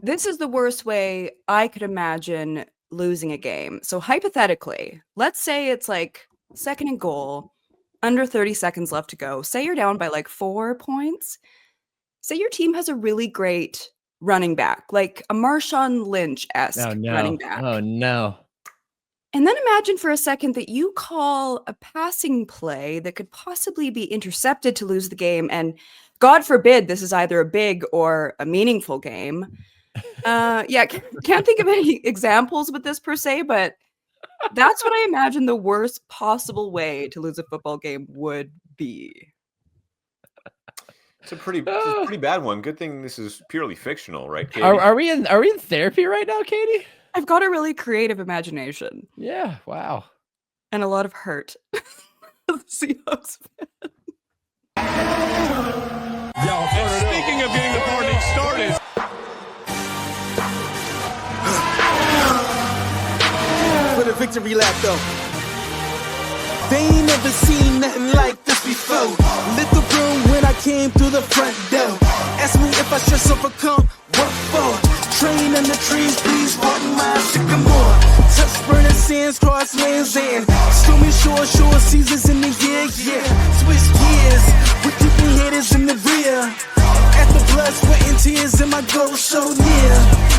This is the worst way I could imagine losing a game. So hypothetically, let's say it's like second and goal, under 30 seconds left to go. Say you're down by like 4 points. Say your team has a really great running back, like a Marshawn Lynch-esque Oh, no. running back. Oh, no. And then imagine for a second that you call a passing play that could possibly be intercepted to lose the game. And God forbid this is either a big or a meaningful game. Can't think of any examples with this per se, but that's what I imagine the worst possible way to lose a football game would be. It's a pretty bad one. Good thing this is purely fictional, right, Katie? Are we in therapy right now, Katie? I've got a really creative imagination. Yeah, wow. And a lot of hurt. Seahawks And speaking of getting the party started. For the victory lap, though. They ain't never seen nothing like this before. Lit the room when I came through the front door. Ask me if I stress overcome, what for? Train in the trees, please pardon my sycamore. Touch burning sands, cross lands, and stormy shore seasons in the year, yeah. Switch gears, with keeping haters in the rear. At the blood, sweat, and tears, and my goal so near.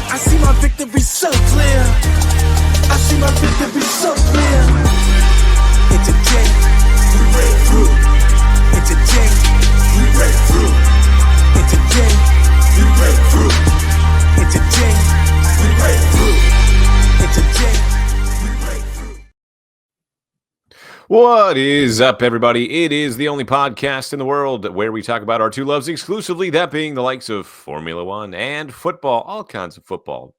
I see my victory so clear. I see my victory so clear. It's a day, we break through. It's a day, we break through. It's a day, we break through. It's a day, we break through. It's a day, we break through. What is up, everybody? It is the only podcast in the world where we talk about our two loves exclusively, that being the likes of Formula One and football, all kinds of football.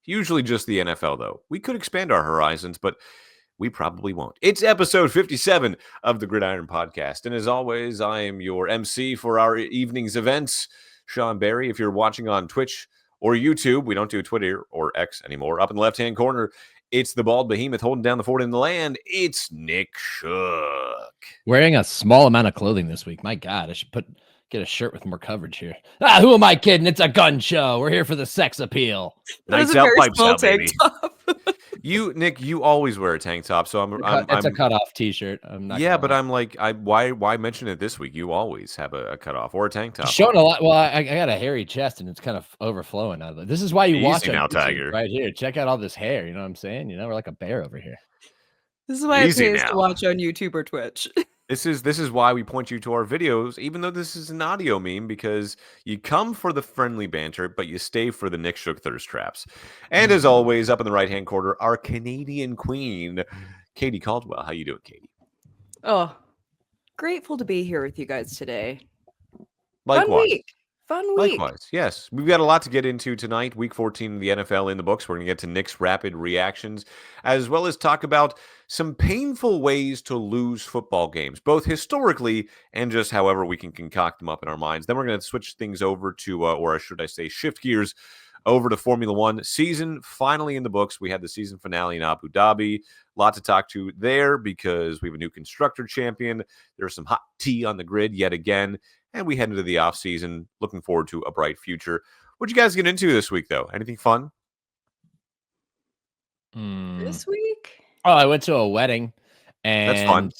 Usually just the NFL, though. We could expand our horizons, but we probably won't. It's episode 57 of the Gridiron Podcast. And as always, I am your MC for our evening's events, Sean Barie. If you're watching on Twitch or YouTube, we don't do Twitter or X anymore. Up in the left-hand corner, it's the bald behemoth holding down the fort in the land. It's Nick Shook. Wearing a small amount of clothing this week. My God, I should get a shirt with more coverage here. Who am I kidding? It's a gun show. We're here for the sex appeal. Nice out, pipes out, baby. Nick, you always wear a tank top, so it's a cutoff T-shirt. I'm not. Yeah, but I'm like, why mention it this week? You always have a cutoff or a tank top. Showing a lot. Well, I got a hairy chest and it's kind of overflowing. This is why you watch it now, Tiger. Right here. Check out all this hair. You know what I'm saying? You know, we're like a bear over here. This is why it pays to watch on YouTube or Twitch. This is why we point you to our videos, even though this is an audio meme, because you come for the friendly banter, but you stay for the Nick Shook thirst traps. And as always, up in the right-hand corner, our Canadian queen, Katie Caldwell. How you doing, Katie? Oh, grateful to be here with you guys today. Likewise. Fun week. Likewise, yes. We've got a lot to get into tonight. Week 14 of the NFL in the books. We're going to get to Nick's rapid reactions, as well as talk about some painful ways to lose football games, both historically and just however we can concoct them up in our minds. Then we're going to switch things over to, or should I say, shift gears over to Formula One. Season finally in the books. We had the season finale in Abu Dhabi. A lot to talk to there because we have a new constructor champion. There's some hot tea on the grid yet again. And we head into the off season, looking forward to a bright future. What'd you guys get into this week, though? Anything fun? This week? Oh, I went to a wedding, and that's fun.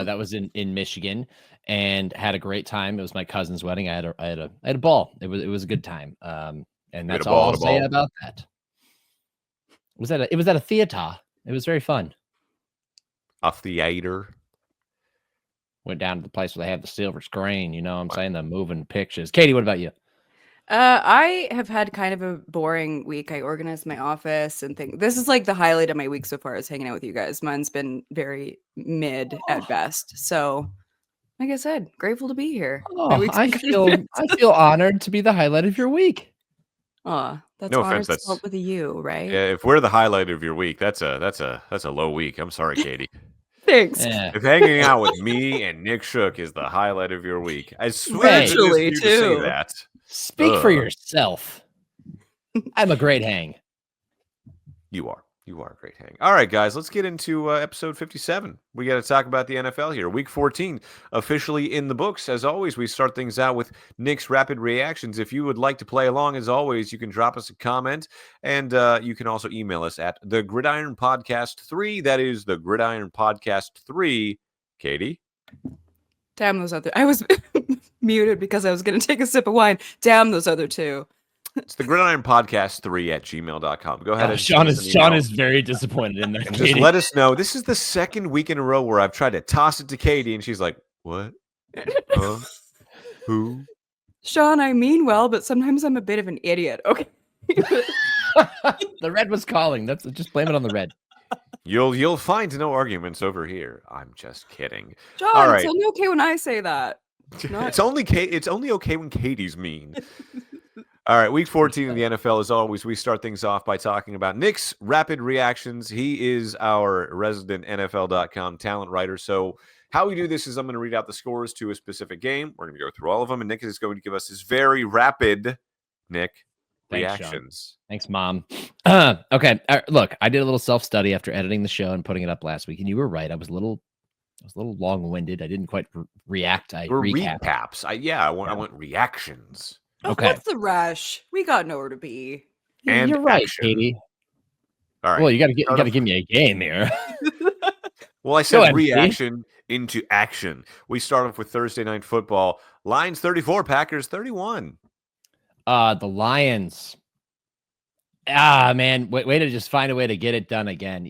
That was in Michigan, and had a great time. It was my cousin's wedding. I had a ball. It was a good time. And that's all I'll say about that. It was at a theater. It was very fun. A theater. Went down to the place where they have the silver screen, you know what I'm saying? The moving pictures. Katie, what about you? I have had kind of a boring week. I organized my office and things. This is like the highlight of my week so far is hanging out with you guys. Mine's been very mid at best. So, like I said, grateful to be here. I feel honored to be the highlight of your week. Oh, that's no offense. That's with a U, right? Yeah, if we're the highlight of your week, that's a low week. I'm sorry, Katie. Thanks. Yeah. If hanging out with me and Nick Shook is the highlight of your week, I swear Eventually, to say that. Speak for yourself. I'm a great hang. You are. You are a great hang. All right, guys, let's get into episode 57. We got to talk about the NFL here. Week 14 officially in the books. As always, we start things out with Nick's rapid reactions. If you would like to play along, as always, you can drop us a comment, and you can also email us at the Gridiron Podcast 3. That is the Gridiron Podcast 3. Katie? Damn those other. I was muted because I was going to take a sip of wine. Damn those other two. It's the Gridiron Podcast 3 at gmail.com. Go ahead. Sean is very disappointed in that. And just let us know. This is the second week in a row where I've tried to toss it to Katie, and she's like, what? Huh? Who? Sean, I mean well, but sometimes I'm a bit of an idiot. Okay. The red was calling. Just blame it on the red. You'll find no arguments over here. I'm just kidding. John, all right. It's only okay when I say that. It's only okay when Katie's mean. All right, week 14 in the NFL, as always, we start things off by talking about Nick's rapid reactions. He is our resident NFL.com talent writer. So how we do this is I'm going to read out the scores to a specific game. We're going to go through all of them, and Nick is going to give us his very rapid, reactions. Thanks, Mom. Okay, look, I did a little self-study after editing the show and putting it up last week, and you were right. I was a little long-winded. I didn't quite react. I recaps. I want reactions. Okay. What's the rush? We got nowhere to be. And you're right, Katie. All right. Well, you got to give me a game here. Well, I said reaction into action. We start off with Thursday Night Football. Lions 34, Packers 31. The Lions. Man, way to just find a way to get it done again.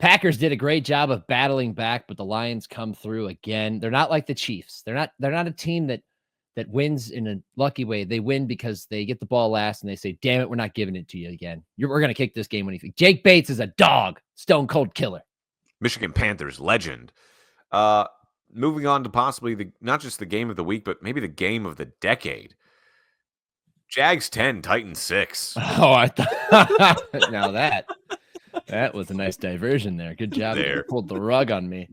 Packers did a great job of battling back, but the Lions come through again. They're not like the Chiefs. They're not a team that wins in a lucky way. They win because they get the ball last and they say, damn it, we're not giving it to you again. We're going to kick this game when you think. Jake Bates is a dog. Stone cold killer. Michigan Panthers legend. Moving on to possibly not just the game of the week, but maybe the game of the decade. Jags 10, Titans 6. Oh, I thought now that was a nice diversion there. Good job. You pulled the rug on me.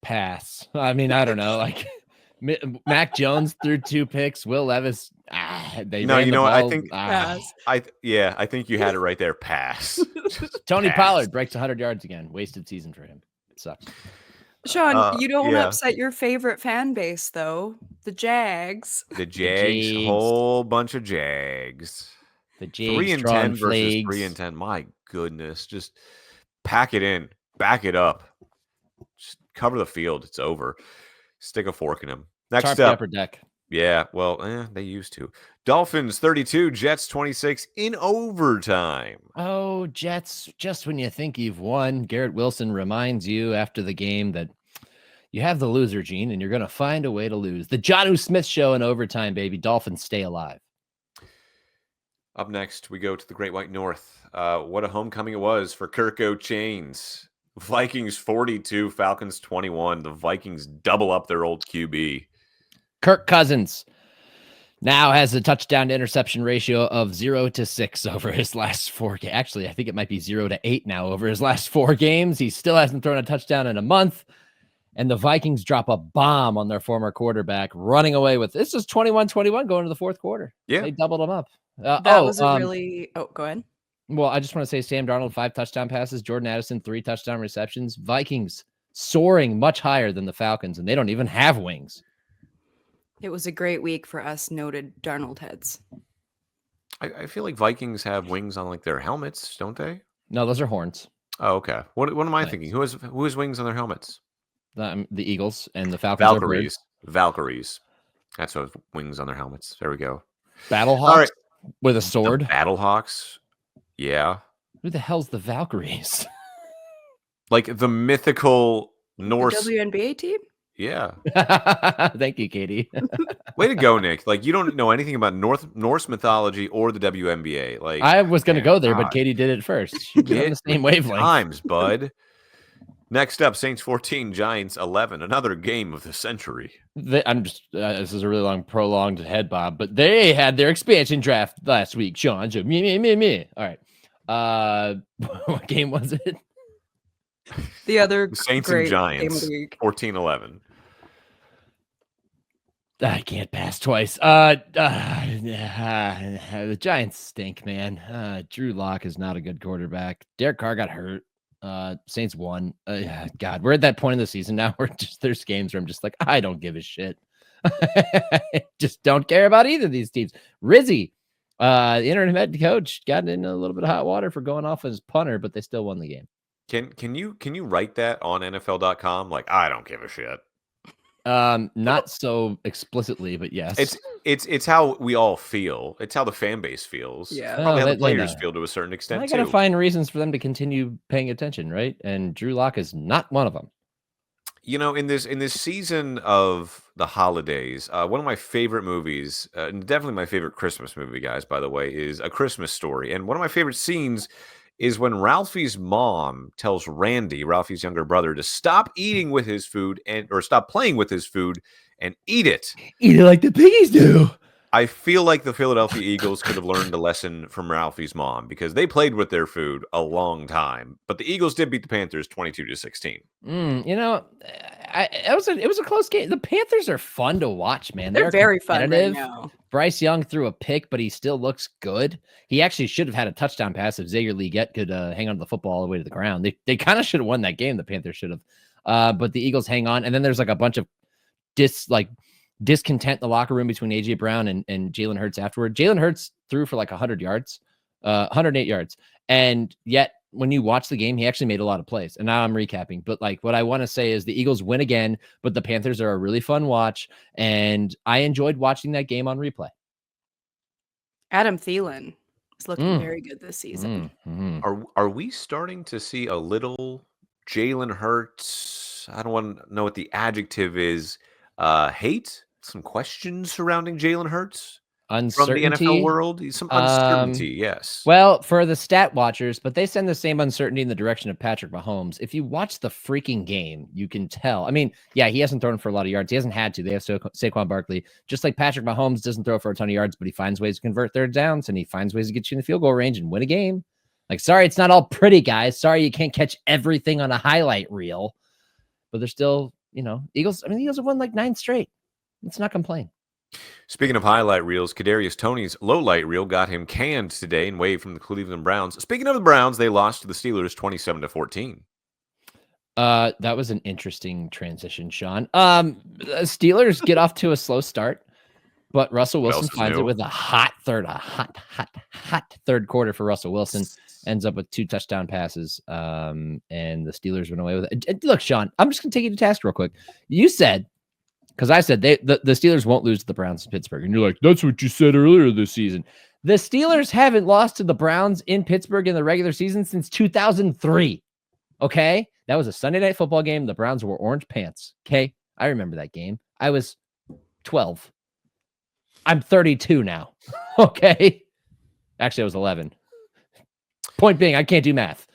Pass. I mean, I don't know. Like Mac Jones threw 2 picks. Will Levis. I think pass. I think you had it right there. Pass. Tony Pollard breaks 100 yards again. Wasted season for him. It sucks. Sean, you don't want to upset your favorite fan base, though. The Jags. The Jags. Whole bunch of Jags. The Jags. 3-10 versus 3-10. My goodness. Just pack it in. Back it up. Just cover the field. It's over. Stick a fork in him. Next up. Upper deck. Yeah, well, they used to. Dolphins 32, Jets 26 in overtime. Oh, Jets, just when you think you've won, Garrett Wilson reminds you after the game that you have the loser gene and you're going to find a way to lose. The Jonnu Smith show in overtime, baby. Dolphins stay alive. Up next, we go to the Great White North. What a homecoming it was for Kirko Chains. Vikings 42, Falcons 21. The Vikings double up their old QB. Kirk Cousins now has a touchdown to interception ratio of 0-6 over his last 4 games. Actually, I think it might be 0-8 now over his last 4 games. He still hasn't thrown a touchdown in a month. And the Vikings drop a bomb on their former quarterback, running away with this is 21-21 going to the fourth quarter. Yeah. They doubled him up. That was a really... Oh, go ahead. Well, I just want to say Sam Darnold, 5 touchdown passes. Jordan Addison, 3 touchdown receptions. Vikings soaring much higher than the Falcons, and they don't even have wings. It was a great week for us noted Darnold heads. I feel like Vikings have wings on like their helmets, don't they? No, those are horns. Oh, okay. What am I thinking? Who has wings on their helmets? The Eagles and the Falcons. Valkyries. That's what wings on their helmets. There we go. Battlehawks All right. with a sword. The Battlehawks. Yeah. Who the hell's the Valkyries? Like the mythical Norse the WNBA team? Yeah. Thank you, Katie. Way to go, Nick. Like you don't know anything about Norse mythology or the WNBA. Like I was going to go there, but Katie did it first. She's on the same wavelength. Times, bud. Next up, Saints 14, Giants 11. Another game of the century. This is a really long, prolonged head bob, but they had their expansion draft last week, Sean. So me. All right. What game was it? The other Saints great and Giants, game of the week. 14-11. I can't pass twice. The Giants stink, man. Drew Lock is not a good quarterback. Derek Carr got hurt. Saints won. God, we're at that point in the season now where there's games where I'm just like, I don't give a shit. Just don't care about either of these teams. Rizzy, the interim head coach, got in a little bit of hot water for going off as punter, but they still won the game. Can you write that on NFL.com? Like, I don't give a shit. Not so explicitly, but yes. It's how we all feel. It's how the fan base feels. Yeah. Probably how the players feel to a certain extent. I gotta find reasons for them to continue paying attention, right? And Drew Lock is not one of them. You know, in this season of the holidays, one of my favorite movies, and definitely my favorite Christmas movie, guys, by the way, is A Christmas Story. And one of my favorite scenes is when Ralphie's mom tells Randy, Ralphie's younger brother, to stop eating with his food or stop playing with his food and eat it. Eat it like the piggies do. I feel like the Philadelphia Eagles could have learned a lesson from Ralphie's mom because they played with their food a long time. But the Eagles did beat the Panthers 22-16. You know, it was a close game. The Panthers are fun to watch, man. They're very fun right now. Bryce Young threw a pick, but he still looks good. He actually should have had a touchdown pass if Xavier Leggett could hang on to the football all the way to the ground. They kind of should have won that game. The Panthers should have. But the Eagles hang on. And then there's like a bunch of discontent in the locker room between AJ Brown and Jalen Hurts afterward. Jalen Hurts threw for like 100 yards, 108 yards. And yet when you watch the game, he actually made a lot of plays. And now I'm recapping. But like what I want to say is the Eagles win again, but the Panthers are a really fun watch. And I enjoyed watching that game on replay. Adam Thielen is looking very good this season. Are we starting to see a little Jalen Hurts? I don't want to know what the adjective is. Hate? Some questions surrounding Jalen Hurts? Uncertainty from the NFL world, some uncertainty. Yes. Well, for the stat watchers, but they send the same uncertainty in the direction of Patrick Mahomes. If you watch the freaking game, you can tell. I mean, yeah, he hasn't thrown for a lot of yards. He hasn't had to. They have Saquon Barkley. Just like Patrick Mahomes doesn't throw for a ton of yards, but he finds ways to convert third downs and he finds ways to get you in the field goal range and win a game. Like, sorry, it's not all pretty, guys. Sorry, you can't catch everything on a highlight reel, but they're still, Eagles. I mean, the Eagles have won like 9 straight. Let's not complain. Speaking of highlight reels, Kadarius Toney's low light reel got him canned today and waived from the Cleveland Browns. Speaking of the Browns, they lost to the Steelers 27-14. That was an interesting transition, Sean. Steelers get off to a slow start, but Russell Wilson finds it with a hot third quarter for Russell Wilson. Ends up with 2 touchdown passes, and the Steelers went away with it. Look, Sean, I'm just going to take you to task real quick. You said, because I said the Steelers won't lose to the Browns in Pittsburgh. And you're like, that's what you said earlier this season. The Steelers haven't lost to the Browns in Pittsburgh in the regular season since 2003. Okay? That was a Sunday night football game. The Browns wore orange pants. Okay? I remember that game. I was 12. I'm 32 now. Okay? Actually, I was 11. Point being, I can't do math.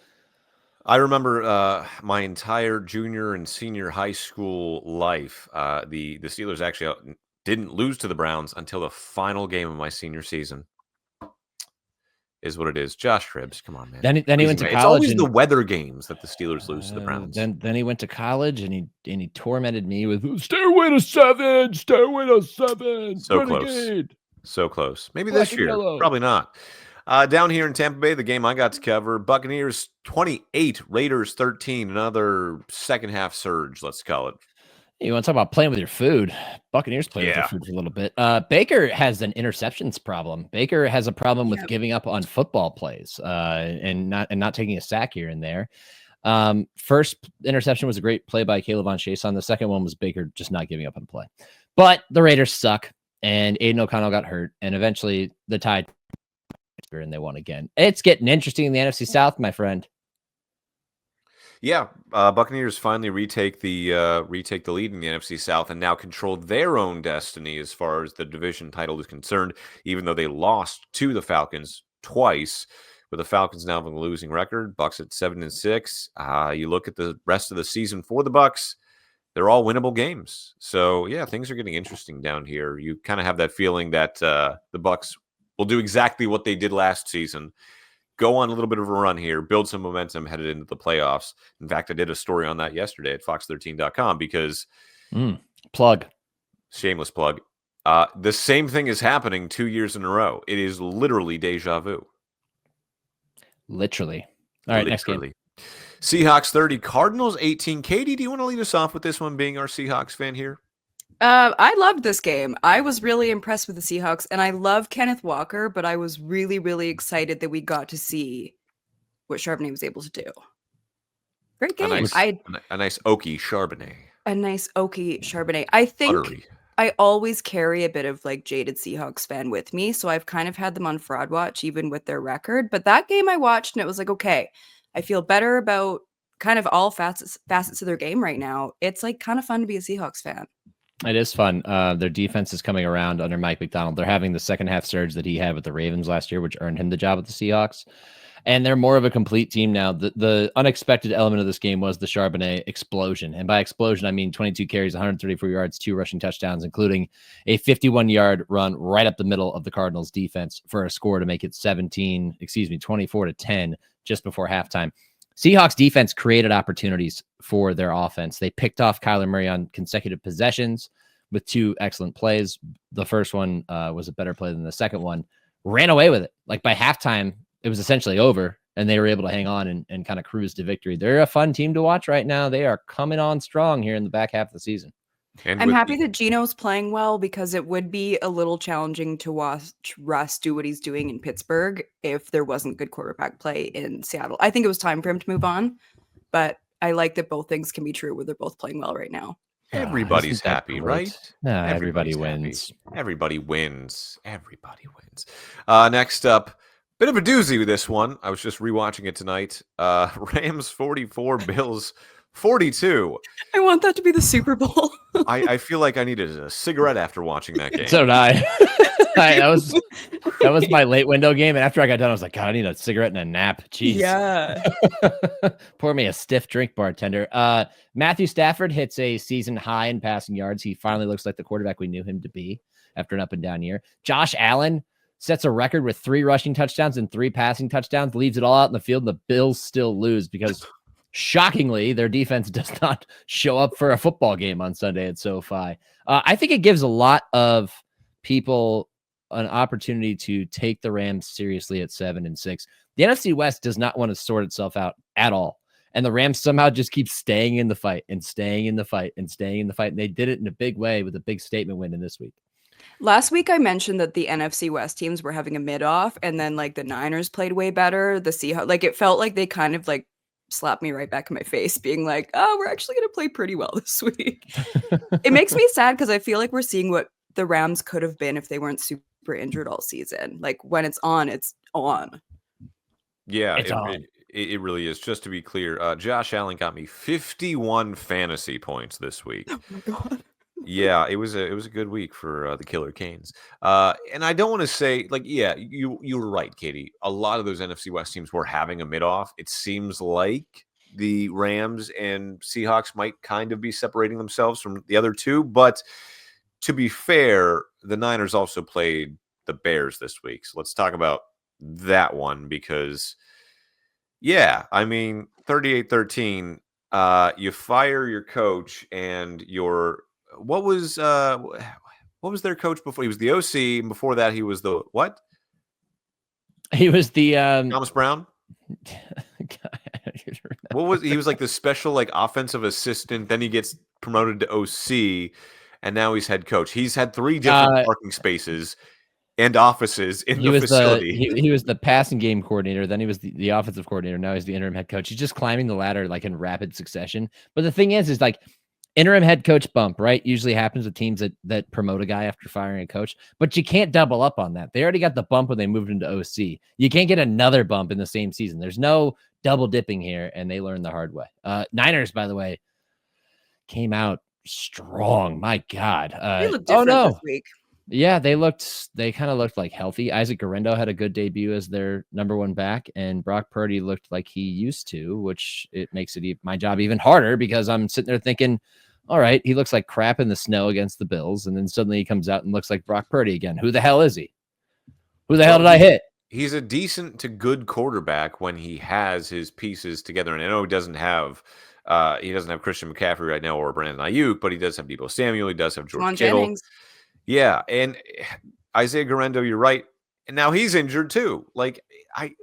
I remember my entire junior and senior high school life. The Steelers actually didn't lose to the Browns until the final game of my senior season. Is what it is. Josh Tribbs, come on, man. Then he went to college. It's always the weather games that the Steelers lose to the Browns. Then he went to college and he tormented me with Stairway to 7, Stairway to 7. So Renegade. close. So close. Maybe Black this year. yellow. Probably not. Down here in Tampa Bay, the game I got to cover, Buccaneers 28, Raiders 13, another second half surge, let's call it. You want to talk about playing with your food? Buccaneers play with their food for a little bit. Baker has an interceptions problem. Baker has a problem with giving up on football plays and not taking a sack here and there. First interception was a great play by Caleb Von Chason. The second one was Baker just not giving up on play. But the Raiders suck, and Aiden O'Connell got hurt, and eventually the Tide and they won again. It's getting interesting in the NFC South, my friend. Yeah, Buccaneers finally retake the lead in the NFC South and now control their own destiny as far as the division title is concerned, even though they lost to the Falcons twice, with the Falcons now having a losing record. Bucs at 7-6. You look at the rest of the season for the Bucs, they're all winnable games. So, yeah, things are getting interesting down here. You kind of have that feeling that the Bucs will do exactly what they did last season. Go on a little bit of a run here, build some momentum headed into the playoffs. In fact, I did a story on that yesterday at fox13.com because plug. Shameless plug. The same thing is happening 2 years in a row. It is literally deja vu. Literally. All right, next game. Seahawks 30, Cardinals 18. Katie, do you want to lead us off with this one, being our Seahawks fan here? I loved this game. I was really impressed with the Seahawks, and I love Kenneth Walker, but I was really, really excited that we got to see what Charbonnet was able to do. Great game. A nice oaky Charbonnet. A nice oaky Charbonnet. I think Buttery. I always carry a bit of like jaded Seahawks fan with me, so I've kind of had them on fraud watch even with their record. But that game I watched and it was like, okay, I feel better about kind of all facets of their game right now. It's like kind of fun to be a Seahawks fan. It is fun. Their defense is coming around under Mike McDonald. They're having the second half surge that he had with the Ravens last year, which earned him the job with the Seahawks. And they're more of a complete team now. The unexpected element of this game was the Charbonnet explosion. And by explosion, I mean 22 carries, 134 yards, 2 rushing touchdowns, including a 51-yard run right up the middle of the Cardinals defense for a score to make it 24-10 just before halftime. Seahawks defense created opportunities for their offense. They picked off Kyler Murray on consecutive possessions with 2 excellent plays. The first one was a better play than the second one. Ran away with it. Like by halftime, it was essentially over, and they were able to hang on and kind of cruise to victory. They're a fun team to watch right now. They are coming on strong here in the back half of the season. And I'm happy that Gino's playing well, because it would be a little challenging to watch Russ do what he's doing in Pittsburgh if there wasn't good quarterback play in Seattle. I think it was time for him to move on, but I like that both things can be true where they're both playing well right now. Everybody's happy, right? No, everybody wins. Everybody wins. Everybody wins. Next up, bit of a doozy with this one. I was just rewatching it tonight. Rams 44, Bills 42. I want that to be the Super Bowl. I feel like I needed a cigarette after watching that game. So did I. That was my late window game. And after I got done, I was like, God, I need a cigarette and a nap. Jeez. Yeah. Pour me a stiff drink, bartender. Matthew Stafford hits a season high in passing yards. He finally looks like the quarterback we knew him to be after an up and down year. Josh Allen sets a record with 3 rushing touchdowns and 3 passing touchdowns, leaves it all out in the field. The Bills still lose because shockingly, their defense does not show up for a football game on Sunday at SoFi. I think it gives a lot of people an opportunity to take the Rams seriously at 7-6. The NFC West does not want to sort itself out at all. And the Rams somehow just keep staying in the fight and staying in the fight and staying in the fight. And they did it in a big way with a big statement win in this week. Last week, I mentioned that the NFC West teams were having a mid-off, and then like the Niners played way better. The Seahawks, like it felt like they kind of like slapped me right back in my face, being like, oh, we're actually going to play pretty well this week. It makes me sad because I feel like we're seeing what the Rams could have been if they weren't super injured all season. Like when it's on, it's on. Yeah, it really is. Just to be clear, Josh Allen got me 51 fantasy points this week. Oh my God. Yeah, it was a good week for the Killer Canes. And I don't want to say, like, yeah, you were right, Katie. A lot of those NFC West teams were having a mid-off. It seems like the Rams and Seahawks might kind of be separating themselves from the other two. But to be fair, the Niners also played the Bears this week. So let's talk about that one because, yeah, I mean, 38-13, you fire your coach and your... What was their coach before? He was the OC, and before that, he was the what? He was the Thomas Brown. What was he? Was like the special like offensive assistant. Then he gets promoted to OC, and now he's head coach. He's had 3 different parking spaces and offices in the facility. He was the passing game coordinator. Then he was the offensive coordinator. Now he's the interim head coach. He's just climbing the ladder like in rapid succession. But the thing is like. Interim head coach bump, right? Usually happens with teams that promote a guy after firing a coach, but you can't double up on that. They already got the bump when they moved into OC. You can't get another bump in the same season. There's no double dipping here, and they learned the hard way. Niners, by the way, came out strong. My God. They look different this week. Yeah, they kind of looked like healthy. Isaac Guerrero had a good debut as their number 1 back, and Brock Purdy looked like he used to, which it makes it my job even harder because I'm sitting there thinking, all right, he looks like crap in the snow against the Bills, and then suddenly he comes out and looks like Brock Purdy again. Who the hell is he? Who the hell did I hit? He's a decent to good quarterback when he has his pieces together, and I know he doesn't have Christian McCaffrey right now or Brandon Ayuk, but he does have Deebo Samuel. He does have George Kittle. Jennings. Yeah, and Isaiah Garendo, you're right. And now he's injured too. Like I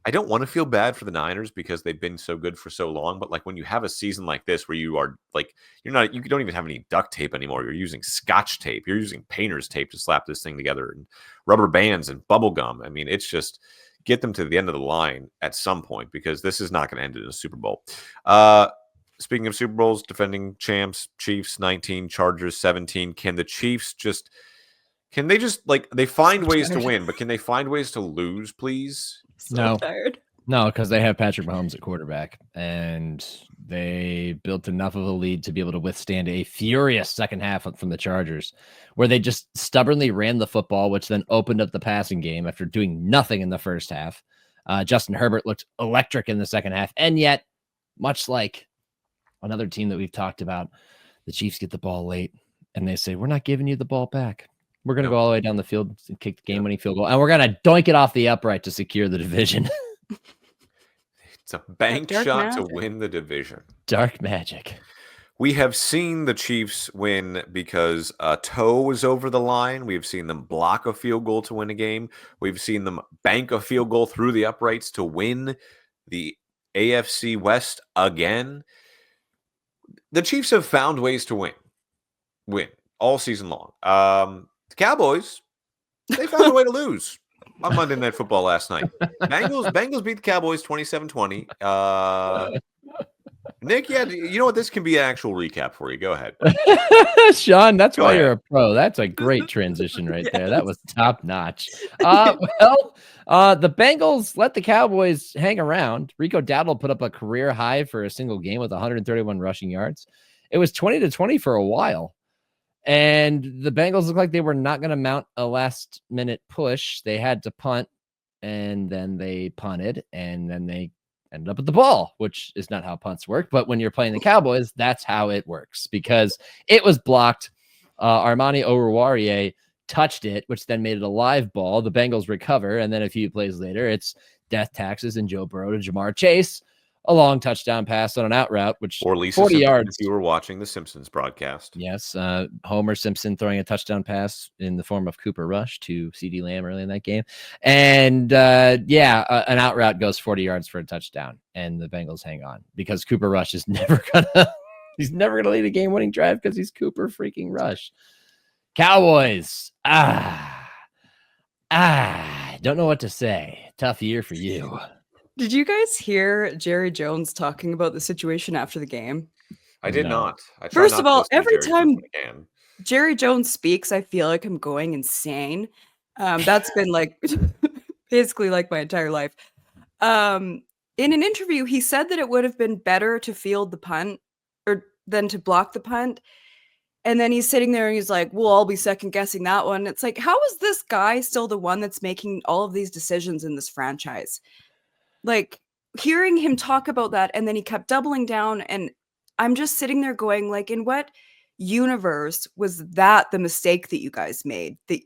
don't want to feel bad for the Niners because they've been so good for so long, but like when you have a season like this where you are like you don't even have any duct tape anymore. You're using Scotch tape. You're using painter's tape to slap this thing together and rubber bands and bubble gum. I mean, it's just get them to the end of the line at some point because this is not going to end in a Super Bowl. Speaking of Super Bowls, defending champs, Chiefs 19, Chargers 17. Can the Chiefs just like they find ways to win, but can they find ways to lose, please? No. Tired. No, because they have Patrick Mahomes at quarterback, and they built enough of a lead to be able to withstand a furious second half from the Chargers, where they just stubbornly ran the football, which then opened up the passing game after doing nothing in the first half. Justin Herbert looked electric in the second half, and yet, much like another team that we've talked about, the Chiefs get the ball late, and they say, we're not giving you the ball back. We're going to go all the way down the field and kick the game-winning field goal, and we're going to doink it off the upright to secure the division. It's a bank shot magic to win the division. Dark magic. We have seen the Chiefs win because a toe was over the line. We've seen them block a field goal to win a game. We've seen them bank a field goal through the uprights to win the AFC West again. The Chiefs have found ways to win all season long. The Cowboys, they found a way to lose on Monday Night Football last night. Bengals beat the Cowboys 27-20. Nick, yeah, you know what? This can be an actual recap for you. Go ahead. Sean, that's Go why ahead. you're a pro. That's a great transition right there. That was top notch. The Bengals let the Cowboys hang around. Rico Dowdle put up a career high for a single game with 131 rushing yards. It was 20-20 for a while. And the Bengals looked like they were not going to mount a last-minute push. They had to punt, and then they punted, and then they ended up with the ball, which is not how punts work. But when you're playing the Cowboys, that's how it works because it was blocked. Armani Oruwariye touched it, which then made it a live ball. The Bengals recover, and then a few plays later, it's death taxes and Joe Burrow to Jamar Chase. A long touchdown pass on an out route, which Or Lisa 40 Simpson, yards. if you were watching the Simpsons broadcast. Yes, Homer Simpson throwing a touchdown pass in the form of Cooper Rush to CeeDee Lamb early in that game. And an out route goes 40 yards for a touchdown, and the Bengals hang on because Cooper Rush is never gonna lead a game-winning drive because he's Cooper freaking Rush. Cowboys, don't know what to say. Tough year for you. Did you guys hear Jerry Jones talking about the situation after the game? I did No. not. I try First not of to all, listen to every Jerry time Jones when I can. Jerry Jones speaks, I feel like I'm going insane. That's been like basically like my entire life. In an interview, he said that it would have been better to field the punt or than to block the punt. And then he's sitting there and he's like, well, I'll be second guessing that one. It's like, how is this guy still the one that's making all of these decisions in this franchise? Like hearing him talk about that, and then he kept doubling down, and I'm just sitting there going, like, in what universe was that the mistake that you guys made? That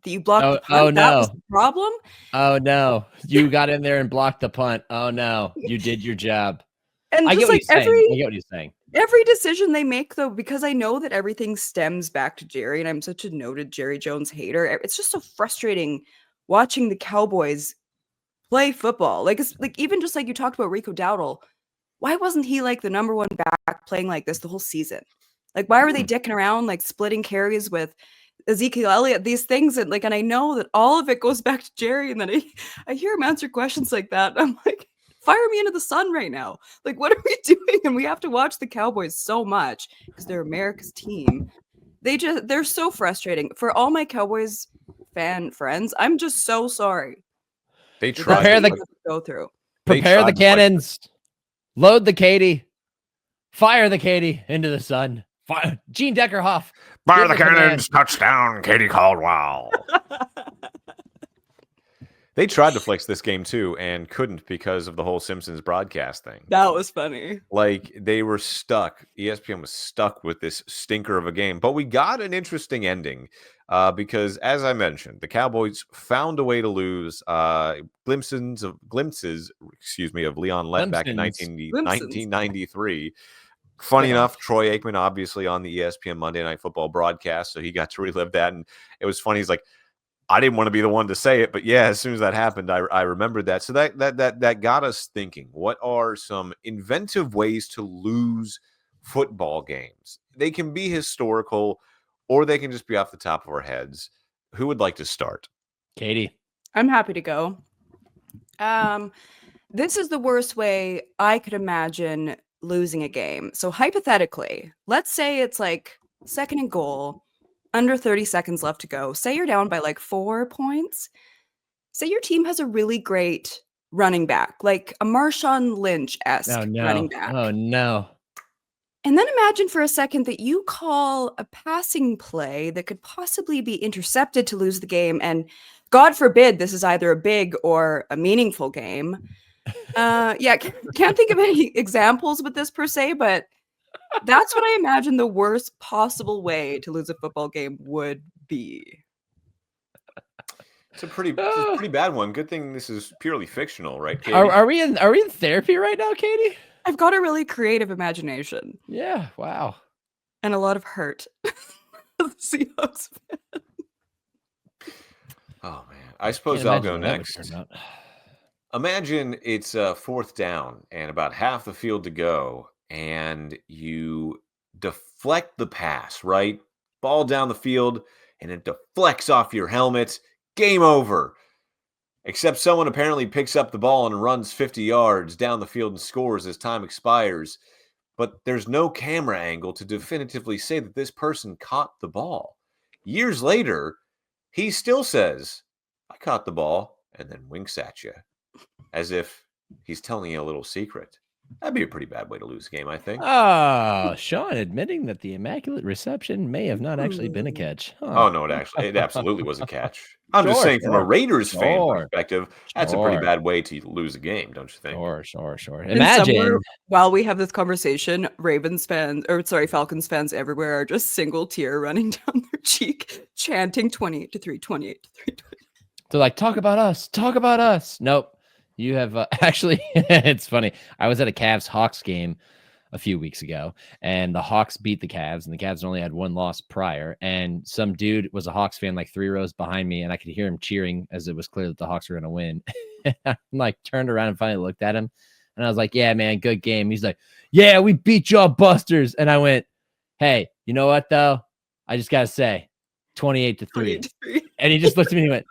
you blocked the punt? That was the problem? Oh no. You got in there and blocked the punt. Oh no. You did your job. And I just get what like I get what he's saying. every decision they make, though, because I know that everything stems back to Jerry, and I'm such a noted Jerry Jones hater. It's just so frustrating watching the Cowboys play football. Like, it's like, even just like you talked about Rico Dowdle, why wasn't he like the number one back playing like this the whole season? Like, why were they dicking around, like splitting carries with Ezekiel Elliott, these things? And like, and I know that all of it goes back to Jerry, and then I hear him answer questions like that. I'm like, fire me into the sun right now. Like, what are we doing? And we have to watch the Cowboys so much because they're America's team. They're so frustrating. For all my Cowboys fan friends, I'm just so sorry. They tried to go through. Prepare the cannons. Load the Katie. Fire the Katie into the sun. Fire Gene Deckerhoff. Fire the cannons. Touchdown, Katie Caldwell. They tried to flex this game too and couldn't because of the whole Simpsons broadcast thing. That was funny. Like, they were stuck. ESPN was stuck with this stinker of a game. But we got an interesting ending because, as I mentioned, the Cowboys found a way to lose. Glimpses of Leon Lett back in 1993. Funny enough, Troy Aikman, obviously on the ESPN Monday Night Football broadcast, so he got to relive that. And it was funny. He's like, I didn't want to be the one to say it, but yeah, as soon as that happened, I remembered that. So that got us thinking, what are some inventive ways to lose football games? They can be historical, or they can just be off the top of our heads. Who would like to start? Katie. I'm happy to go. This is the worst way I could imagine losing a game. So hypothetically, let's say it's like 2nd and goal, under 30 seconds left to go. Say you're down by like 4 points. Say your team has a really great running back, like a Marshawn Lynch-esque running back. Oh, no. And then imagine for a second that you call a passing play that could possibly be intercepted to lose the game. And God forbid this is either a big or a meaningful game. Can't think of any examples with this per se, but that's what I imagine the worst possible way to lose a football game would be. It's a pretty bad one. Good thing this is purely fictional, right, Katie? Are we in therapy right now, Katie? I've got a really creative imagination. Yeah, wow. And a lot of hurt. Seahawks fan. Oh man. I suppose I'll go next. Imagine it's 4th down and about half the field to go, and you deflect the pass, right? Ball down the field, and it deflects off your helmet. Game over. Except someone apparently picks up the ball and runs 50 yards down the field and scores as time expires. But there's no camera angle to definitively say that this person caught the ball. Years later, he still says, I caught the ball, and then winks at you, as if he's telling you a little secret. That'd be a pretty bad way to lose a game, I think. Oh, Sean admitting that the immaculate reception may have not actually been a catch. Huh. Oh, no, it absolutely was a catch. I'm just saying from a Raiders fan perspective, that's a pretty bad way to lose a game, don't you think? Sure. And Imagine while we have this conversation, Falcons fans everywhere are just single tear running down their cheek, chanting 28-3, 28-3. They're like, talk about us. Nope. You have actually, it's funny. I was at a Cavs-Hawks game a few weeks ago, and the Hawks beat the Cavs, and the Cavs only had 1 loss prior. And some dude was a Hawks fan, like 3 rows behind me, and I could hear him cheering as it was clear that the Hawks were going to win. I'm like, turned around and finally looked at him, and I was like, yeah, man, good game. He's like, yeah, we beat y'all busters. And I went, hey, you know what, though? I just got to say, 28-3. And he just looked at me and he went,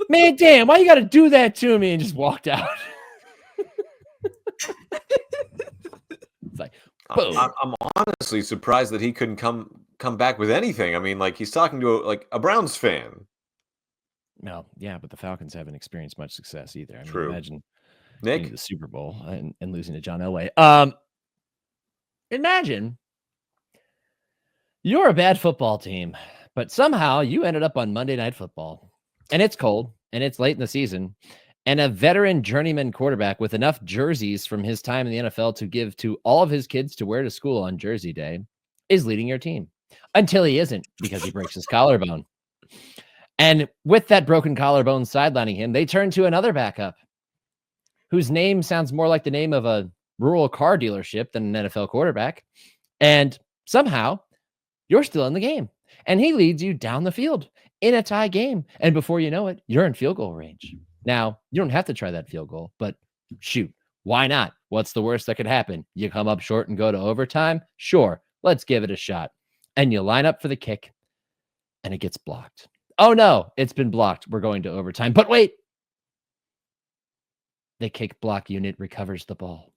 man, damn, why you got to do that to me? And just walked out. It's like, boom. I'm honestly surprised that he couldn't come back with anything. I mean, like, he's talking to a Browns fan. No, yeah, but the Falcons haven't experienced much success either. I mean, True. Imagine Nick, the Super Bowl and losing to John Elway. Imagine you're a bad football team, but somehow you ended up on Monday Night Football, and it's cold, and it's late in the season, and a veteran journeyman quarterback with enough jerseys from his time in the NFL to give to all of his kids to wear to school on Jersey Day is leading your team until he isn't, because he breaks his collarbone. And with that broken collarbone sidelining him, they turn to another backup whose name sounds more like the name of a rural car dealership than an NFL quarterback. And somehow you're still in the game, and he leads you down the field in a tie game. And before you know it, you're in field goal range. Now, you don't have to try that field goal, but shoot, why not? What's the worst that could happen? You come up short and go to overtime? Sure, let's give it a shot. And you line up for the kick, and it gets blocked. Oh no, it's been blocked. We're going to overtime. But wait, the kick block unit recovers the ball.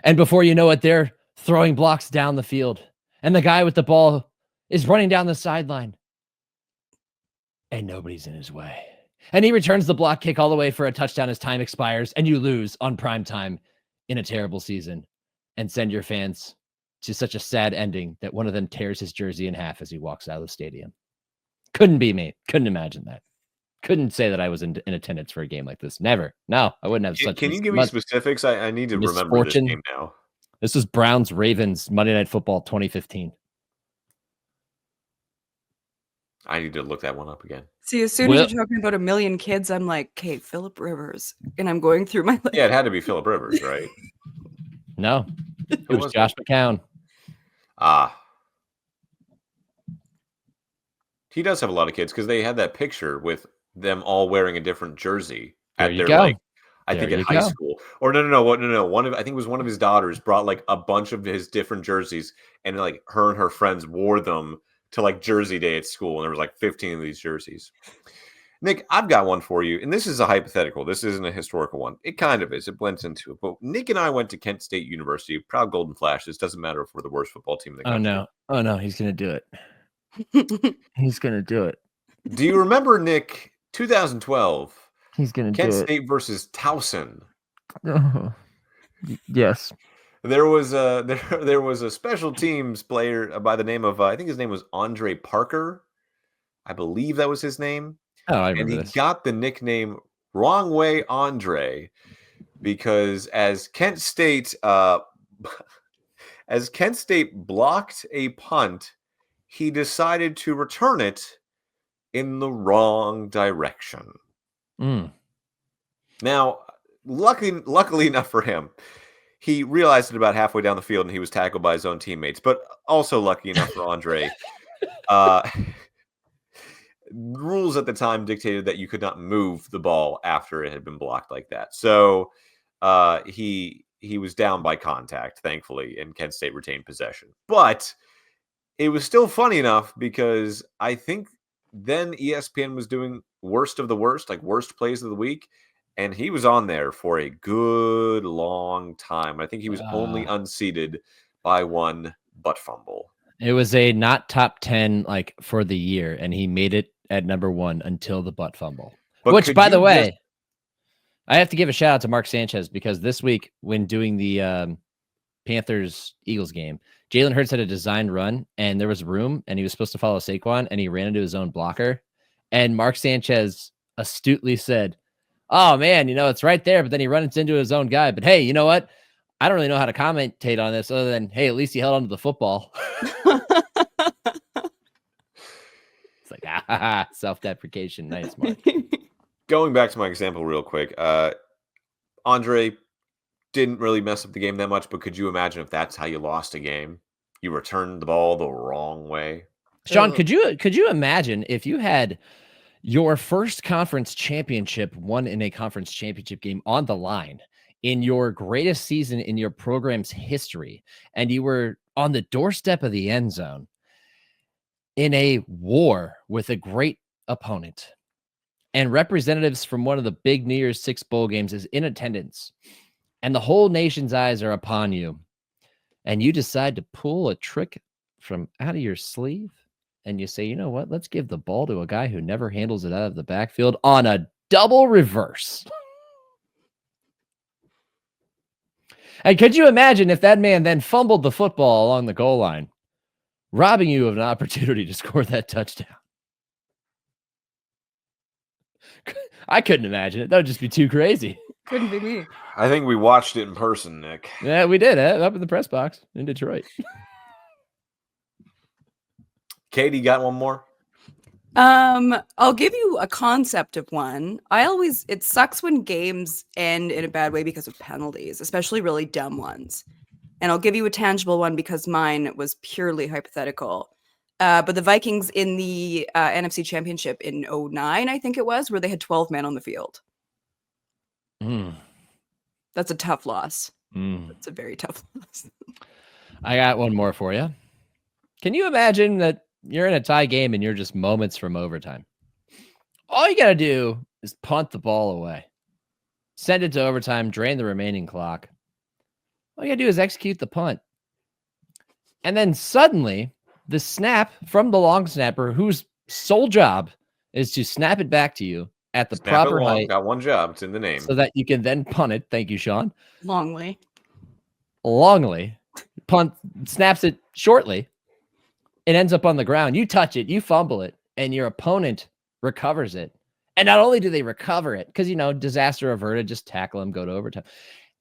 And before you know it, they're throwing blocks down the field, and the guy with the ball is running down the sideline, and nobody's in his way. And he returns the block kick all the way for a touchdown as time expires, and you lose on prime time in a terrible season and send your fans to such a sad ending that one of them tears his jersey in half as he walks out of the stadium. Couldn't be me. Couldn't imagine that. Couldn't say that I was in attendance for a game like this. Never. No, I wouldn't have such. Can you give me specifics? I need to remember this game now. This was Browns-Ravens Monday Night Football 2015. I need to look that one up again. See, as soon as you're talking about a million kids, I'm like, okay, Phillip Rivers. And I'm going through my list. Yeah, it had to be Phillip Rivers, right? No. It was Josh McCown. He does have a lot of kids because they had that picture with them all wearing a different jersey There at you their go. I think at high school. Or no. I think it was one of his daughters brought like a bunch of his different jerseys, and like her and her friends wore them to like Jersey Day at school, and there was like 15 of these jerseys. Nick, I've got one for you, and this is a hypothetical. This isn't a historical one. It kind of is. It blends into it. But Nick and I went to Kent State University, proud Golden Flashes. Doesn't matter if we're the worst football team in the country. Oh no, he's gonna do it. He's gonna do it. Do you remember, Nick, 2012? He's gonna Kent do it. State versus Towson. Yes. There was a special teams player by the name of I think his name was Andre Parker. I believe that was his name. Oh, I remember and he this. got the nickname Wrong Way Andre because as Kent State blocked a punt, he decided to return it in the wrong direction. Now, luckily enough for him, he realized it about halfway down the field and he was tackled by his own teammates. But also lucky enough for Andre, rules at the time dictated that you could not move the ball after it had been blocked like that. So he was down by contact, thankfully, and Kent State retained possession. But it was still funny enough because I think then ESPN was doing worst of the worst, like worst plays of the week. And he was on there for a good long time. I think he was only unseated by one butt fumble. It was a not top 10 like for the year, and he made it at number 1 until the butt fumble. But which, by the way, I have to give a shout out to Mark Sanchez because this week when doing the Panthers-Eagles game, Jalen Hurts had a designed run, and there was room, and he was supposed to follow Saquon, and he ran into his own blocker. And Mark Sanchez astutely said, "Oh, man, it's right there," but then he runs into his own guy. But hey, you know what? I don't really know how to commentate on this other than, hey, at least he held onto the football. It's like, self-deprecation. Nice, Mark. Going back to my example real quick, Andre didn't really mess up the game that much, but could you imagine if that's how you lost a game? You returned the ball the wrong way. Sean, could you imagine if you had your first conference championship won in a conference championship game on the line in your greatest season in your program's history, and you were on the doorstep of the end zone in a war with a great opponent, and representatives from one of the big New Year's Six bowl games is in attendance, and the whole nation's eyes are upon you, and you decide to pull a trick from out of your sleeve, and you say, you know what, let's give the ball to a guy who never handles it out of the backfield on a double reverse. And could you imagine if that man then fumbled the football along the goal line, robbing you of an opportunity to score that touchdown? I couldn't imagine it. That would just be too crazy. Couldn't be me. I think we watched it in person, Nick. Yeah, we did. Up in the press box in Detroit. Katie, got one more? I'll give you a concept of one. It sucks when games end in a bad way because of penalties, especially really dumb ones. And I'll give you a tangible one because mine was purely hypothetical. But the Vikings in the NFC Championship in 2009, I think it was, where they had 12 men on the field. That's a tough loss. That's a very tough loss. I got one more for you. Can you imagine that you're in a tie game and you're just moments from overtime? All you got to do is punt the ball away, send it to overtime, drain the remaining clock. All you got to do is execute the punt. And then suddenly the snap from the long snapper, whose sole job is to snap it back to you at the proper height. Got one job. It's in the name. So that you can then punt it. Thank you, Sean. Longly. Punt, snaps it shortly. It ends up on the ground. You touch it, you fumble it, and your opponent recovers it. And not only do they recover it, because, disaster averted, just tackle them, go to overtime.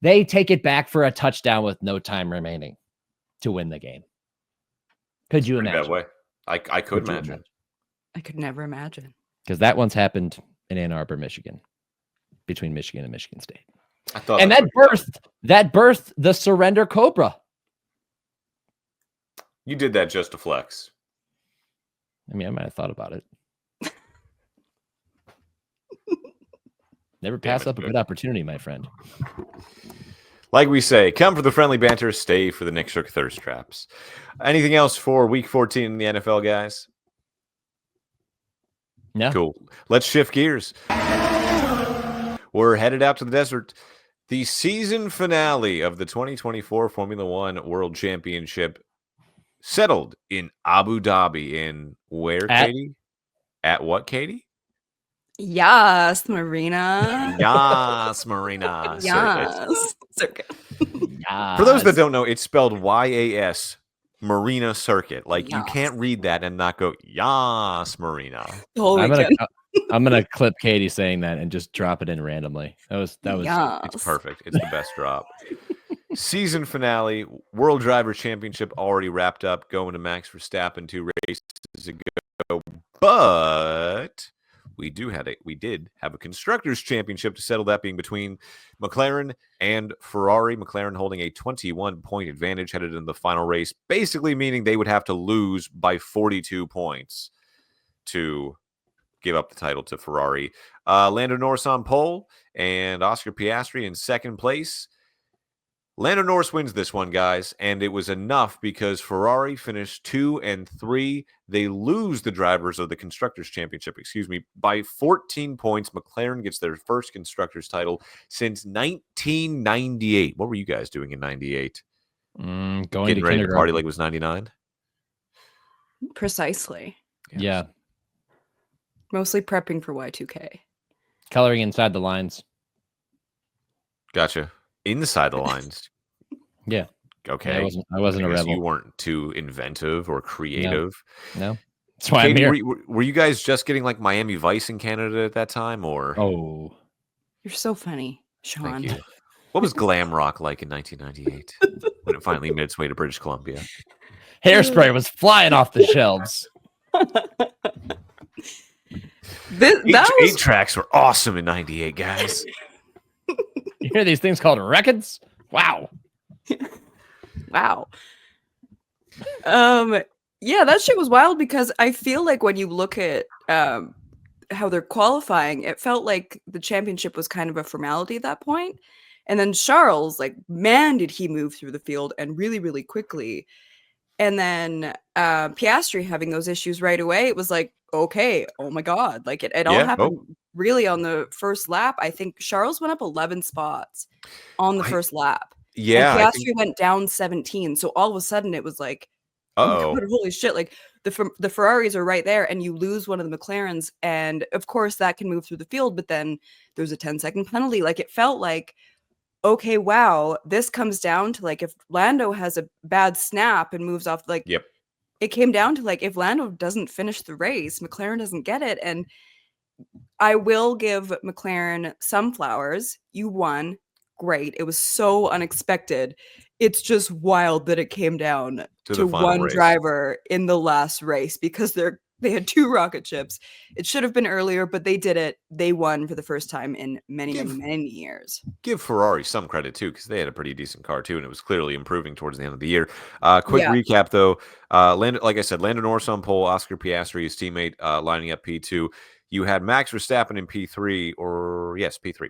They take it back for a touchdown with no time remaining to win the game. Could you imagine? That way. I could imagine. I could never imagine. Because that once happened in Ann Arbor, Michigan, between Michigan and Michigan State. I thought and that birthed the surrender cobra. You did that just to flex. I mean, I might have thought about it. Never pass up a good opportunity, my friend. Like we say, come for the friendly banter, stay for the Nick Shook thirst traps. Anything else for Week 14 in the NFL, guys? No. Cool. Let's shift gears. We're headed out to the desert. The season finale of the 2024 Formula One World Championship settled in Abu Dhabi. In where, Katie? At what, Katie? Yes, Marina. Yas, Marina. Yes. Circuit. Yes. For those that don't know, it's spelled Y-A-S, Marina Circuit. Like, you can't read that and not go, Yas, Marina. I'm gonna clip Katie saying that and just drop it in randomly. That was Yes. It's perfect. It's the best drop. Season finale, World Driver Championship already wrapped up, going to Max Verstappen 2 races ago. But we did have a Constructors Championship to settle, that being between McLaren and Ferrari. McLaren holding a 21-point advantage headed into the final race, basically meaning they would have to lose by 42 points to give up the title to Ferrari. Lando Norris on pole and Oscar Piastri in second place. Lando Norris wins this one, guys, and it was enough because Ferrari finished 2 and 3. They lose the drivers of the Constructors Championship, by 14 points. McLaren gets their first Constructors title since 1998. What were you guys doing in 98? Going Getting to ready to party like it was 99? Precisely. Yeah. Mostly prepping for Y2K. Coloring inside the lines. Gotcha. Inside the lines. Yeah. Okay. I wasn't a rebel. You weren't too inventive or creative. No. That's why I'm here. Were you guys just getting like Miami Vice in Canada at that time, or? Oh, You're so funny, Sean. Thank you. What was glam rock like in 1998 when it finally made its way to British Columbia? Hairspray was flying off the shelves. Eight tracks were awesome in 98, guys. You hear these things called records? Wow. Wow. Yeah, that shit was wild because I feel like when you look at how they're qualifying, it felt like the championship was kind of a formality at that point. And then Charles, like, man, did he move through the field and really, really quickly. And then Piastri having those issues right away, it was like, okay, oh my God. Like it all happened really on the first lap. I think Charles went up 11 spots on the first lap. Yeah. And Piastri went down 17. So all of a sudden it was like, oh my God, holy shit. Like the Ferraris are right there and you lose one of the McLarens. And of course that can move through the field, but then there's a 10-second penalty. Like it felt like, okay, wow, this comes down to like if Lando has a bad snap and moves off, like it came down to like if Lando doesn't finish the race, McLaren doesn't get it. And I will give McLaren some flowers. You won. Great. It was so unexpected. It's just wild that it came down to one driver in the last race because they had 2 rocket ships. It should have been earlier, but they did it. They won for the first time in many years. Give Ferrari some credit, too, because they had a pretty decent car, too, and it was clearly improving towards the end of the year. Quick recap, though. Like I said, Lando Norris on pole, Oscar Piastri, his teammate, lining up P2. You had Max Verstappen in P3, P3.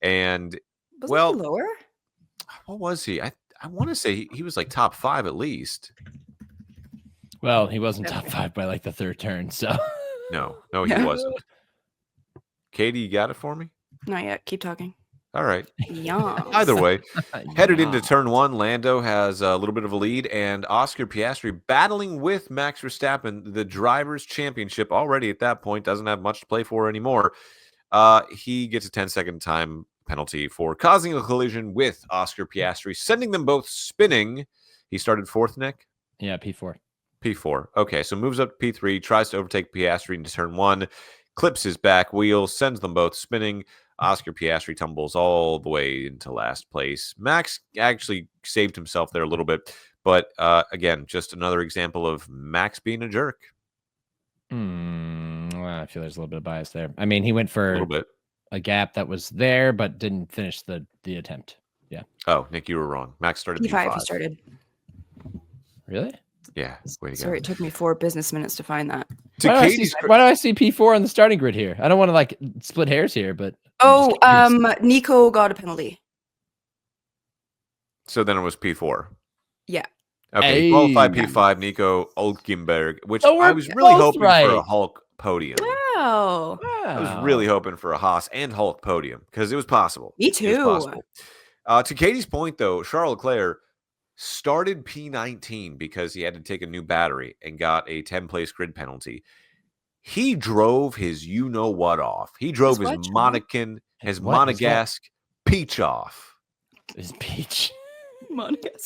And, was he lower? What was he? I want to say he was like top 5 at least. Well, he wasn't top 5 by like the third turn, so. No, he wasn't. Katie, you got it for me? Not yet. Keep talking. All right. Yeah. Either way, headed into turn 1, Lando has a little bit of a lead, and Oscar Piastri battling with Max Verstappen, the Drivers' Championship already at that point, doesn't have much to play for anymore. He gets a 10-second time penalty for causing a collision with Oscar Piastri, sending them both spinning. He started 4th, Nick? Yeah, P4. P4. Okay, so moves up to P3, tries to overtake Piastri into turn 1, clips his back wheel, sends them both spinning. Oscar Piastri tumbles all the way into last place. Max actually saved himself there a little bit, but again, just another example of Max being a jerk. Well, I feel there's a little bit of bias there. I mean, he went for a little bit. A gap that was there, but didn't finish the attempt. Yeah. Oh, Nick, you were wrong. Max started P5. He started. Really? Yeah, way to go. Sorry, it took me 4 business minutes to find that. Why do I see P4 on the starting grid here? I don't want to split hairs here, but Nico got a penalty. So then it was P4. Yeah. Okay, qualified P5, Nico Hulkenberg, which I was really hoping for a Hulk podium. Wow. I was really hoping for a Haas and Hulk podium because it was possible. Me too. It was possible. To Katie's point, though, Charles Leclerc started P19 because he had to take a new battery and got a 10-place grid penalty. He drove his you-know-what off. He drove his Monegasque peach off. His peach.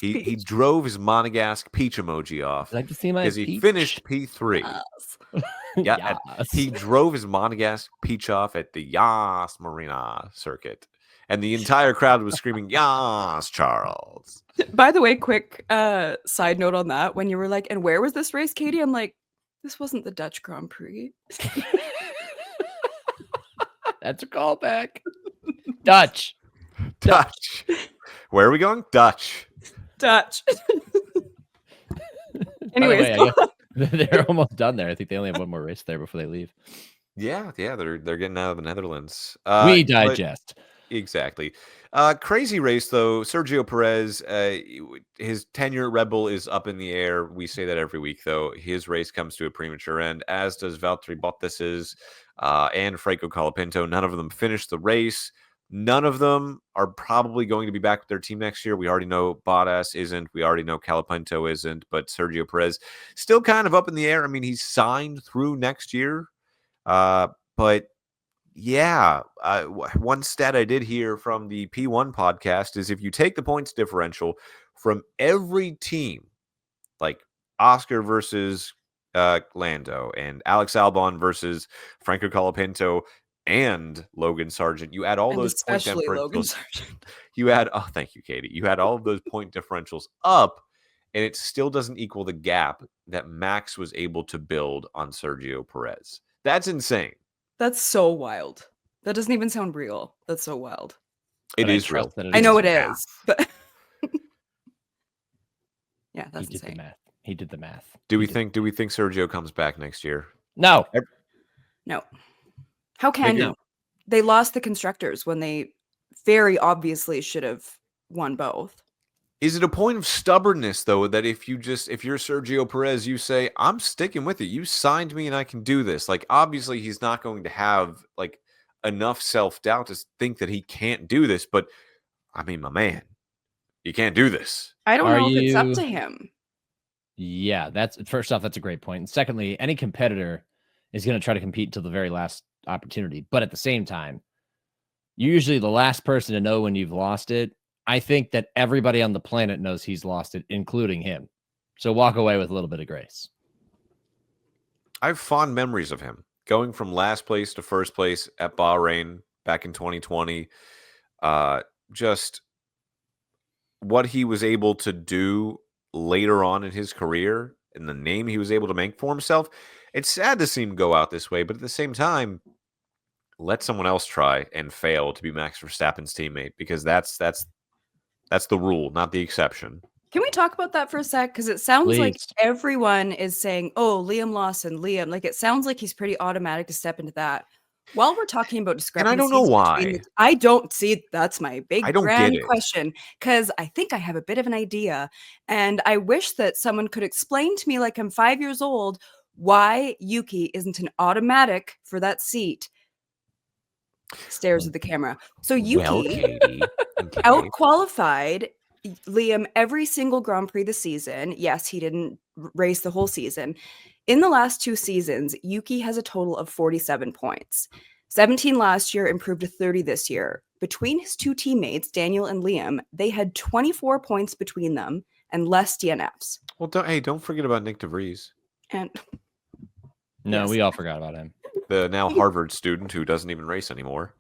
He drove his Monegasque peach emoji off. I'd like to see my because he finished P3. Yes. Yeah, he drove his Monegasque peach off at the Yas Marina circuit. And the entire crowd was screaming, Yas, Charles. By the way, quick side note on that. When you were like, and where was this race, Katie? I'm like, this wasn't the Dutch Grand Prix. That's a callback. Dutch. Where are we going? Dutch. Anyways, they're almost done there. I think they only have one more race there before they leave. Yeah, they're getting out of the Netherlands. We digest. Exactly. Crazy race, though. Sergio Perez, his tenure at Red Bull is up in the air. We say that every week, though. His race comes to a premature end, as does Valtteri Bottas's and Franco Colapinto. None of them finished the race. None of them are probably going to be back with their team next year. We already know Bottas isn't. We already know Colapinto isn't. But Sergio Perez still kind of up in the air. I mean, he's signed through next year. But yeah, one stat I did hear from the P1 podcast is if you take the points differential from every team, like Oscar versus Lando and Alex Albon versus Franco Colapinto and Logan Sargent, you add all those point differentials. You add, thank you, Katie. You add all of those point differentials up, and it still doesn't equal the gap that Max was able to build on Sergio Perez. That's insane. That's so wild. That doesn't even sound real. That's so wild. It is real. I know it is, but yeah, that's insane. He did the math. Do we think Sergio comes back next year? No. No. How can you? They lost the constructors when they very obviously should have won both. Is it a point of stubbornness, though, that if you're Sergio Perez, you say, I'm sticking with it. You signed me and I can do this. Like, obviously, he's not going to have enough self-doubt to think that he can't do this. But, I mean, my man, you can't do this. I don't know if it's up to him. Yeah, first off, that's a great point. And secondly, any competitor is going to try to compete until the very last opportunity. But at the same time, you're usually the last person to know when you've lost it. I think that everybody on the planet knows he's lost it, including him. So walk away with a little bit of grace. I have fond memories of him going from last place to first place at Bahrain back in 2020. Just what he was able to do later on in his career and the name he was able to make for himself. It's sad to see him go out this way, but at the same time, let someone else try and fail to be Max Verstappen's teammate, because that's the rule, not the exception. Can we talk about that for a sec? Because it sounds like everyone is saying, oh, Liam Lawson, Liam. Like, it sounds like he's pretty automatic to step into that. While we're talking about discrepancies. And I don't know why. I don't see. That's my big grand get it. question. Because I think I have a bit of an idea. And I wish that someone could explain to me, like I'm 5 years old, why Yuki isn't an automatic for that seat. Stares at the camera. So Yuki out-qualified Liam every single Grand Prix this season. Yes, he didn't race the whole season. In the last 2 seasons, Yuki has a total of 47 points. 17 last year, improved to 30 this year. Between his 2 teammates, Daniel and Liam, they had 24 points between them and less DNFs. Well, don't forget about Nick DeVries. And no, we all forgot about him. The now Harvard student who doesn't even race anymore.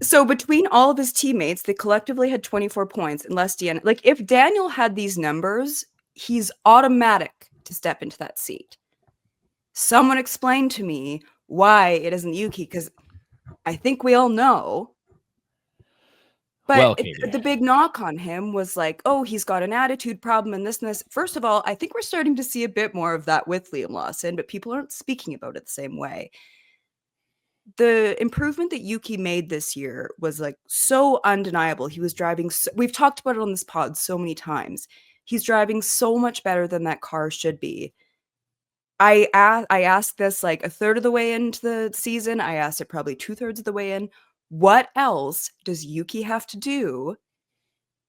So between all of his teammates, they collectively had 24 points and less DNF. Like, if Daniel had these numbers, he's automatic to step into that seat. Someone explain to me why it isn't Yuki, because I think we all know. But the big knock on him was like, oh, he's got an attitude problem and this and this. First of all, I think we're starting to see a bit more of that with Liam Lawson, but people aren't speaking about it the same way. The improvement that Yuki made this year was like so undeniable. He was driving. We've talked about it on this pod so many times. He's driving so much better than that car should be. I asked this like a third of the way into the season. I asked it probably 2/3 of the way in. What else does Yuki have to do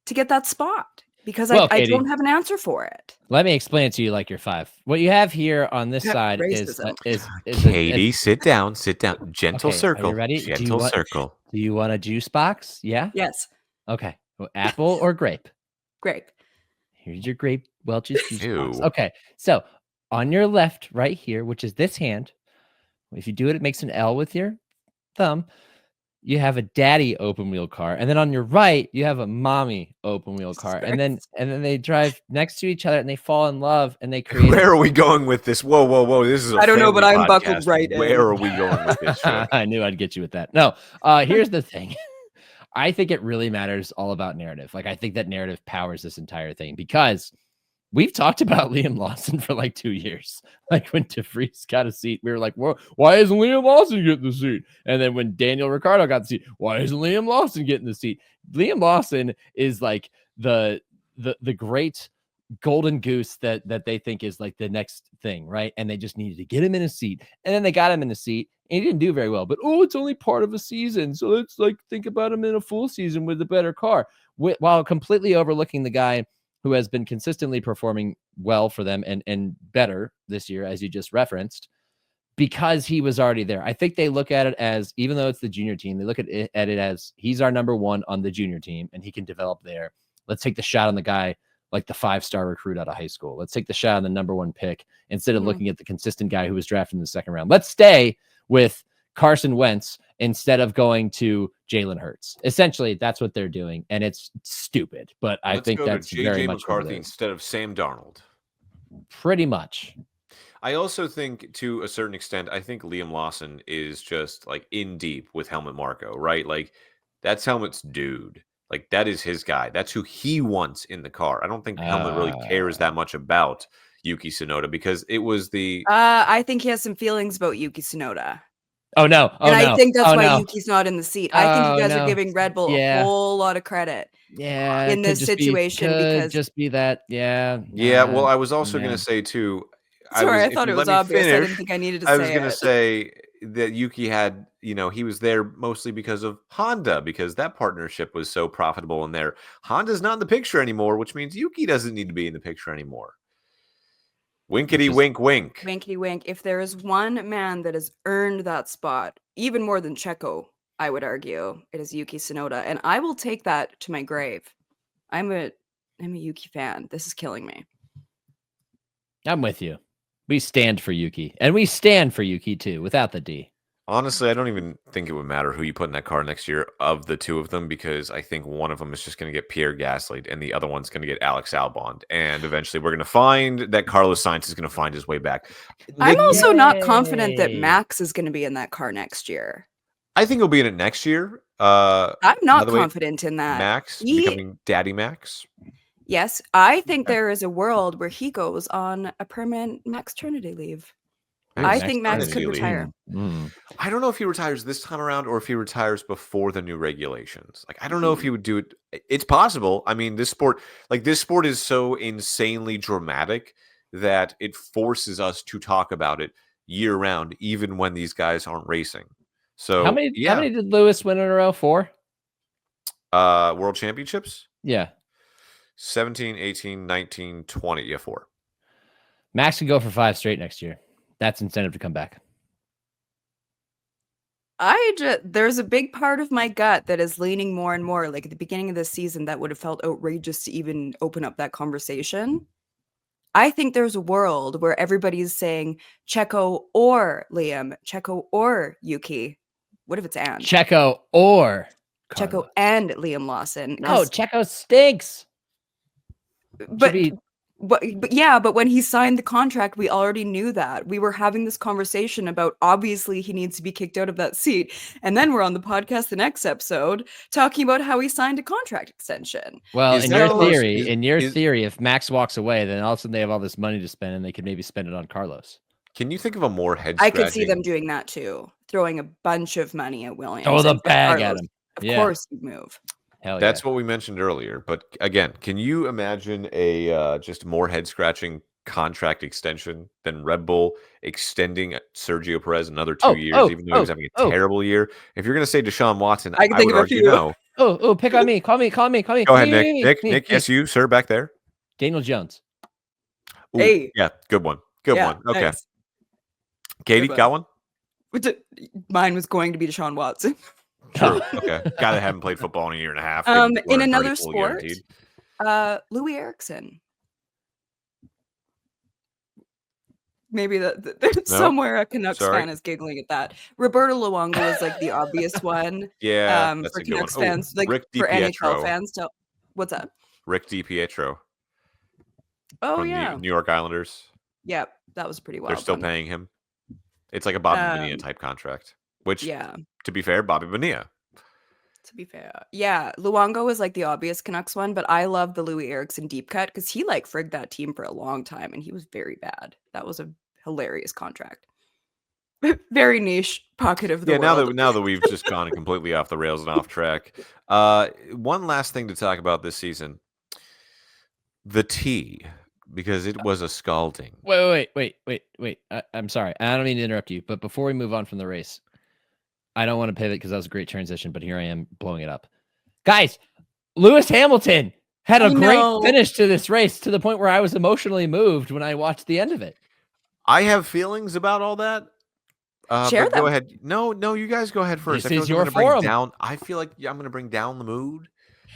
to get that spot? Because I don't have an answer for it. Let me explain it to you like you're 5. What you have here on this side is Katie, sit down. Gentle okay, circle. Are you ready? Gentle circle. Do you want a juice box? Yeah? Yes. Okay. Well, apple or grape? Grape. Here's your grape Welch's juice box. Ew. Okay. So on your left right here, which is this hand, if you do it, it makes an L with your thumb. You have a daddy open wheel car, and then on your right you have a mommy open wheel car, and then they drive next to each other and they fall in love and they create. Where are we going with this? Whoa! This is I don't know, but I'm buckled right in. Where are we going with this? I knew I'd get you with that. No, here's the thing. I think it really matters all about narrative. Like I think that narrative powers this entire thing because we've talked about Liam Lawson for like 2 years. Like when DeVries got a seat, we were like, well, why isn't Liam Lawson getting the seat? And then when Daniel Ricciardo got the seat, why isn't Liam Lawson getting the seat? Liam Lawson is like the great golden goose that they think is like the next thing, right? And they just needed to get him in a seat. And then they got him in a seat and he didn't do very well. But it's only part of a season. So let's like think about him in a full season with a better car. While completely overlooking the guy who has been consistently performing well for them and better this year, as you just referenced, because he was already there. I think they look at it as, even though it's the junior team, they look at it as he's our number 1 on the junior team and he can develop there. Let's take the shot on the guy like the 5-star recruit out of high school. Let's take the shot on the number 1 pick instead of looking at the consistent guy who was drafted in the second round. Let's stay with Carson Wentz instead of going to Jalen Hurts. Essentially, that's what they're doing, and it's stupid. But I think that's very much McCarthy instead of Sam Darnold. Pretty much. I also think, to a certain extent, I think Liam Lawson is just like in deep with Helmut Marko, right? Like that's Helmut's dude. Like that is his guy. That's who he wants in the car. I don't think Helmut really cares that much about Yuki Tsunoda because it was the. I think he has some feelings about Yuki Tsunoda. Oh no! I think that's why Yuki's not in the seat. I think you guys are giving Red Bull a whole lot of credit. Yeah, in this situation because just be that. Yeah. Well, I was also going to say too. Sorry, I thought it was obvious. I didn't think I needed to say it. I was going to say that Yuki had, he was there mostly because of Honda, because that partnership was so profitable in there. Honda's not in the picture anymore, which means Yuki doesn't need to be in the picture anymore. Winkety wink wink. Winkety wink. If there is one man that has earned that spot, even more than Checo, I would argue, it is Yuki Tsunoda. And I will take that to my grave. I'm a Yuki fan. This is killing me. I'm with you. We stand for Yuki. And we stand for Yuki too, without the D. Honestly, I don't even think it would matter who you put in that car next year of the two of them, because I think one of them is just going to get Pierre Gasly and the other one's going to get Alex Albon. And eventually we're going to find that Carlos Sainz is going to find his way back. I'm also not confident that Max is going to be in that car next year. I think he'll be in it next year. I'm not confident in that. Max becoming Daddy Max. Yes, I think there is a world where he goes on a permanent Max-ternity leave. I think Max could retire. I don't know if he retires this time around or if he retires before the new regulations. Like, I don't know if he would do it. It's possible. I mean, this sport is so insanely dramatic that it forces us to talk about it year round, even when these guys aren't racing. So how many did Lewis win in a row? 4? World championships? Yeah. 17, 18, 19, 20. Yeah, 4. Max can go for 5 straight next year. That's incentive to come back. There's a big part of my gut that is leaning more and more. Like at the beginning of this season, that would have felt outrageous to even open up that conversation. I think there's a world where everybody's saying Checo or Liam, Checo or Yuki. What if it's and? Checo or Carlos. Checo and Liam Lawson. No, Checo stinks. But But when he signed the contract, we already knew that. We were having this conversation about obviously he needs to be kicked out of that seat. And then we're on the podcast the next episode talking about how he signed a contract extension. Well, Is in that your close? theory, if Max walks away, then all of a sudden they have all this money to spend and they could maybe spend it on Carlos. Can you think of a more head I scratching? could see them doing that too, throwing a bunch of money at Williams. Throw the and bag Carlos. at him. Of Yeah. course he'd move. Hell That's yeah. what we mentioned earlier. But again, can you imagine a just more head scratching contract extension than Red Bull extending Sergio Perez another 2 years, even though he was having a terrible year? If you're going to say Deshaun Watson, I can think would of a argue few. no. Oh, pick on me. Call me. Go ahead, Nick. Nick, yes, you, sir, back there. Daniel Jones. Ooh, Hey. yeah, good one. Good one. Okay. Nice. Katie, Good got one? Mine was going to be Deshaun Watson. True. Okay. Guy that haven't played football in a year and a half. In another sport, Louis Erickson. Maybe somewhere a Canucks fan is giggling at that. Roberto Luongo is like the obvious one. Yeah, that's for a good Canucks one. fans, like Rick for DiPietro. NHL fans. What's that? Rick DiPietro. Oh from yeah, the New York Islanders. Yep, that was pretty wild. They're still paying him. It's like a Bobby Bonilla type contract. Which, to be fair, Bobby Bonilla. To be fair, yeah, Luongo is like the obvious Canucks one, but I love the Louis Erickson deep cut because he like frigged that team for a long time and he was very bad. That was a hilarious contract. Very niche pocket of the world. Now that we've just gone completely off the rails and off track. One last thing to talk about this season. The tea, because it was a scalding. Wait. I'm sorry. I don't mean to interrupt you, but before we move on from the race, I don't want to pivot because that was a great transition, but here I am blowing it up. Guys, Lewis Hamilton had a great finish to this race to the point where I was emotionally moved when I watched the end of it. I have feelings about all that. Share them. Go ahead. No, you guys go ahead first. This is your forum. I feel like I'm going to bring down the mood.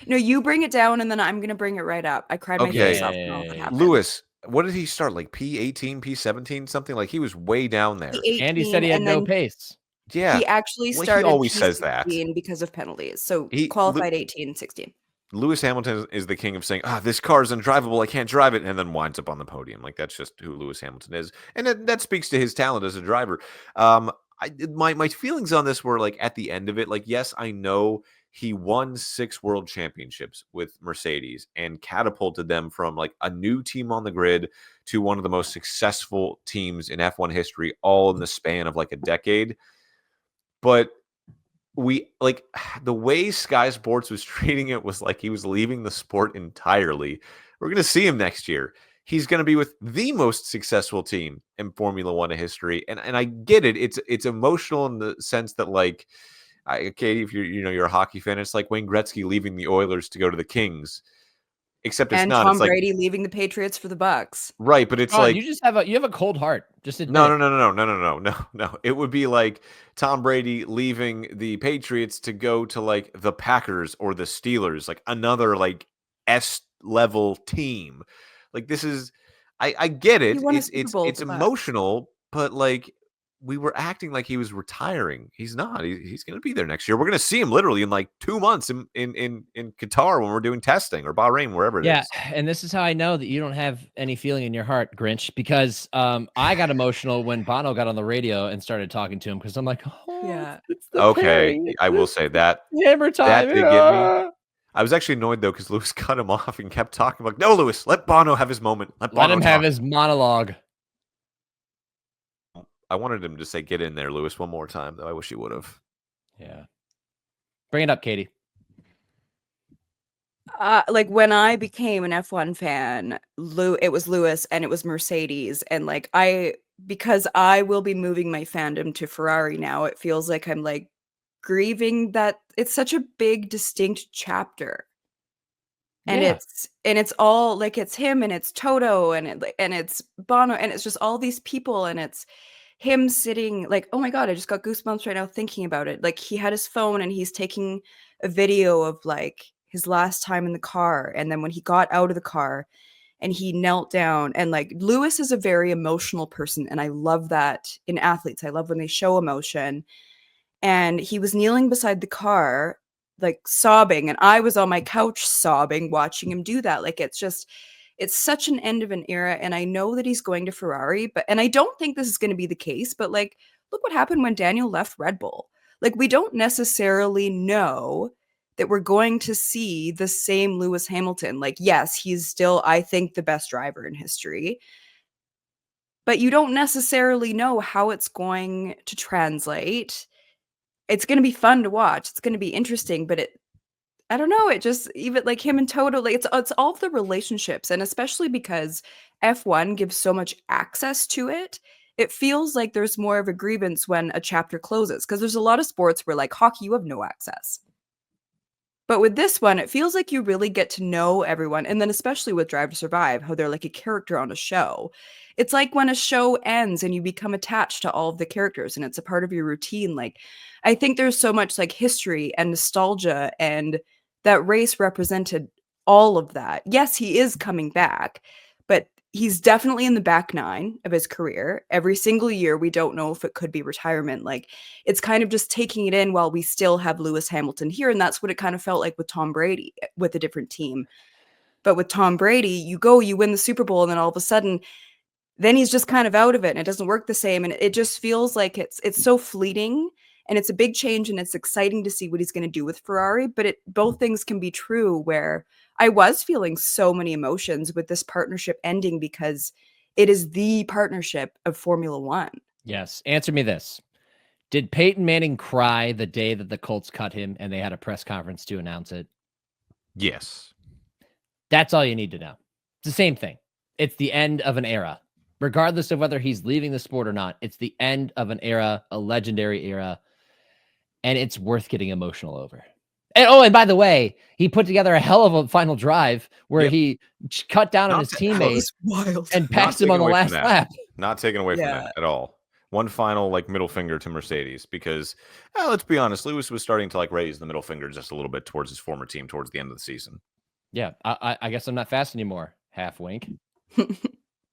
No, you bring it down, and then I'm going to bring it right up. I cried my face off when all that happened. Lewis, what did he start? Like P18, P17, something? Like he was way down there. Andy said he had no pace. Yeah. He actually started he always says that. because of penalties. So he qualified 18, 16. Lewis Hamilton is the king of saying, this car is undrivable, I can't drive it, and then winds up on the podium. Like, that's just who Lewis Hamilton is. And that speaks to his talent as a driver. My feelings on this were, like, at the end of it, like, yes, I know he won 6 world championships with Mercedes and catapulted them from, like, a new team on the grid to one of the most successful teams in F1 history, all in the span of, like, a decade. But the way Sky Sports was treating it was like he was leaving the sport entirely. We're going to see him next year. He's going to be with the most successful team in Formula One history. And I get it. It's emotional in the sense that, like, Katie, if you're a hockey fan, it's like Wayne Gretzky leaving the Oilers to go to the Kings. Except it's not. Tom it's like Brady leaving the Patriots for the Bucks. Right, but it's like you just have a cold heart. Just admit no. It would be like Tom Brady leaving the Patriots to go to like the Packers or the Steelers, like another like S level team. Like this is, I get it. It's emotional, but like we were acting like he was retiring. He's not. He's going to be there next year. We're going to see him literally in like 2 months in Qatar when we're doing testing, or Bahrain, wherever it is. Yeah, and this is how I know that you don't have any feeling in your heart, Grinch, because I got emotional when Bono got on the radio and started talking to him because I'm like, okay, I will say that. Hammer time. That did get me. I was actually annoyed though because Lewis cut him off and kept talking. Like, no, Lewis, let Bono have his moment. Let him have his monologue. I wanted him to say, get in there, Lewis, one more time, though. I wish he would have. Yeah. Bring it up, Katie. Like when I became an F1 fan, it was Lewis and it was Mercedes. And like because I will be moving my fandom to Ferrari now, it feels like I'm like grieving that it's such a big, distinct chapter. And it's all like it's him and it's Toto and it's Bono and it's just all these people and it's him sitting like, oh my God, I just got goosebumps right now thinking about it. Like he had his phone and he's taking a video of like his last time in the car. And then when he got out of the car and he knelt down and like Lewis is a very emotional person. And I love that in athletes. I love when they show emotion. And he was kneeling beside the car, like sobbing. And I was on my couch sobbing, watching him do that. Like, it's It's such an end of an era, and I know that he's going to Ferrari, and I don't think this is going to be the case, but like, look what happened when Daniel left Red Bull. Like, we don't necessarily know that we're going to see the same Lewis Hamilton. Like, yes, he's still, I think, the best driver in history, but you don't necessarily know how it's going to translate. It's going to be fun to watch. It's going to be interesting, but I don't know. It just, even like him and Toto, like it's all of the relationships, and especially because F1 gives so much access to it, it feels like there's more of a grievance when a chapter closes. Because there's a lot of sports where, like hockey, you have no access. But with this one, it feels like you really get to know everyone. And then especially with Drive to Survive, how they're like a character on a show. It's like when a show ends and you become attached to all of the characters and it's a part of your routine. Like, I think there's so much like history and nostalgia, and that race represented all of that. Yes, he is coming back, but he's definitely in the back nine of his career. Every single year, we don't know if it could be retirement. Like, it's kind of just taking it in while we still have Lewis Hamilton here. And that's what it kind of felt like with Tom Brady with a different team. But with Tom Brady, you win the Super Bowl, and then all of a sudden, then he's just kind of out of it, and it doesn't work the same. And it just feels like it's so fleeting, and it's a big change, and it's exciting to see what he's going to do with Ferrari. But both things can be true, where I was feeling so many emotions with this partnership ending because it is the partnership of Formula One. Yes. Answer me this. Did Peyton Manning cry the day that the Colts cut him and they had a press conference to announce it? Yes. That's all you need to know. It's the same thing. It's the end of an era. Regardless of whether he's leaving the sport or not, it's the end of an era, a legendary era, and it's worth getting emotional over. And by the way, he put together a hell of a final drive where he cut down on his teammates and passed him on the last lap. Not taken away from that at all. One final like middle finger to Mercedes, because let's be honest, Lewis was starting to like raise the middle finger just a little bit towards his former team towards the end of the season. Yeah, I guess I'm not fast anymore. Half wink.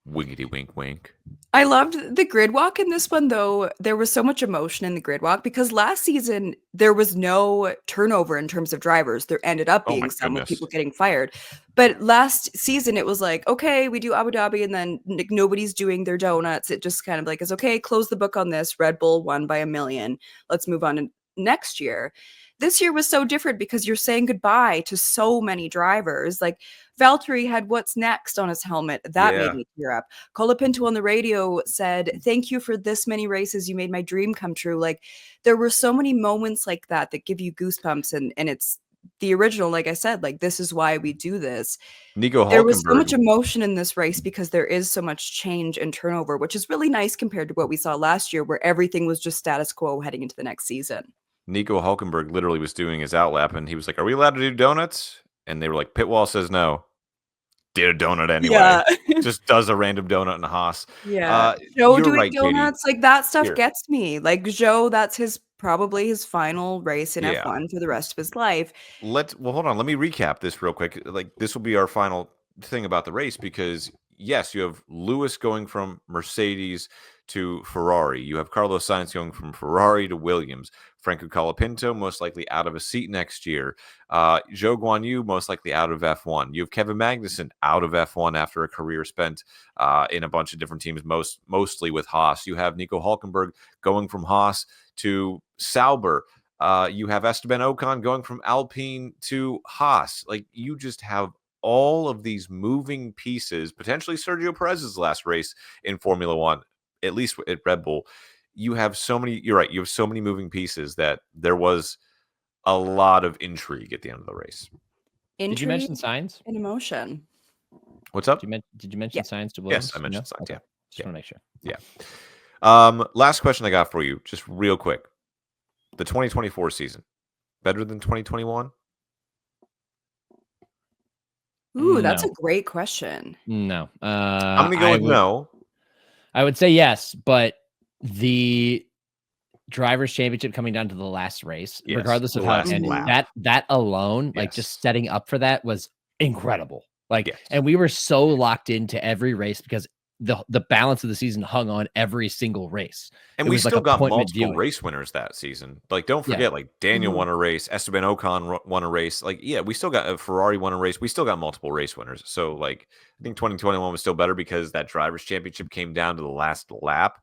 Wiggity wink wink. I loved the grid walk in this one, though. There was so much emotion in the grid walk because last season there was no turnover in terms of drivers. There ended up being some with people getting fired. But last season it was like, okay, we do Abu Dhabi and then nobody's doing their donuts. It just kind of like is okay, close the book on this. Red Bull won by 1 million. Let's move on to next year. This year was so different because you're saying goodbye to so many drivers. Like Valtteri had what's next on his helmet. That made me tear up. Colapinto on the radio said, thank you for this many races. You made my dream come true. Like there were so many moments like that that give you goosebumps. And it's the original, like I said, like this is why we do this. There was so much emotion in this race because there is so much change and turnover, which is really nice compared to what we saw last year where everything was just status quo heading into the next season. Nico Hulkenberg literally was doing his outlap, and he was like, are we allowed to do donuts? And they were like, Pitwall says no. Did a donut anyway. Yeah. Just does a random donut in a Haas. Yeah. Joe doing donuts, Katie. Like that stuff gets me. Like Joe, that's probably his final race in F1 for the rest of his life. Hold on. Let me recap this real quick. Like this will be our final thing about the race because yes, you have Lewis going from Mercedes to Ferrari. You have Carlos Sainz going from Ferrari to Williams. Franco Colapinto most likely out of a seat next year. Zhou Guanyu most likely out of F1. You have Kevin Magnussen out of F1 after a career spent in a bunch of different teams, mostly with Haas. You have Nico Hulkenberg going from Haas to Sauber. You have Esteban Ocon going from Alpine to Haas. Like you just have all of these moving pieces, potentially Sergio Perez's last race in Formula One, at least at Red Bull. You have so many, you're right, you have so many moving pieces that there was a lot of intrigue at the end of the race. Did you mention Sainz? And emotion. What's up? Did you mention Sainz to Williams? Yes, I mentioned Sainz, okay. Just want to make sure. Yeah. Last question I got for you, just real quick. The 2024 season, better than 2021? Ooh, that's a great question. No. I'm going to go with no. I would say yes, but the Drivers' Championship coming down to the last race, regardless of how it ended, that alone, like just setting up for that was incredible. Like, and we were so locked into every race because the balance of the season hung on every single race. And we still got multiple race winners that season. Like, don't forget, like Daniel won a race, Esteban Ocon won a race. Like, yeah, we still got Ferrari won a race. We still got multiple race winners. So, like, I think 2021 was still better because that drivers' championship came down to the last lap.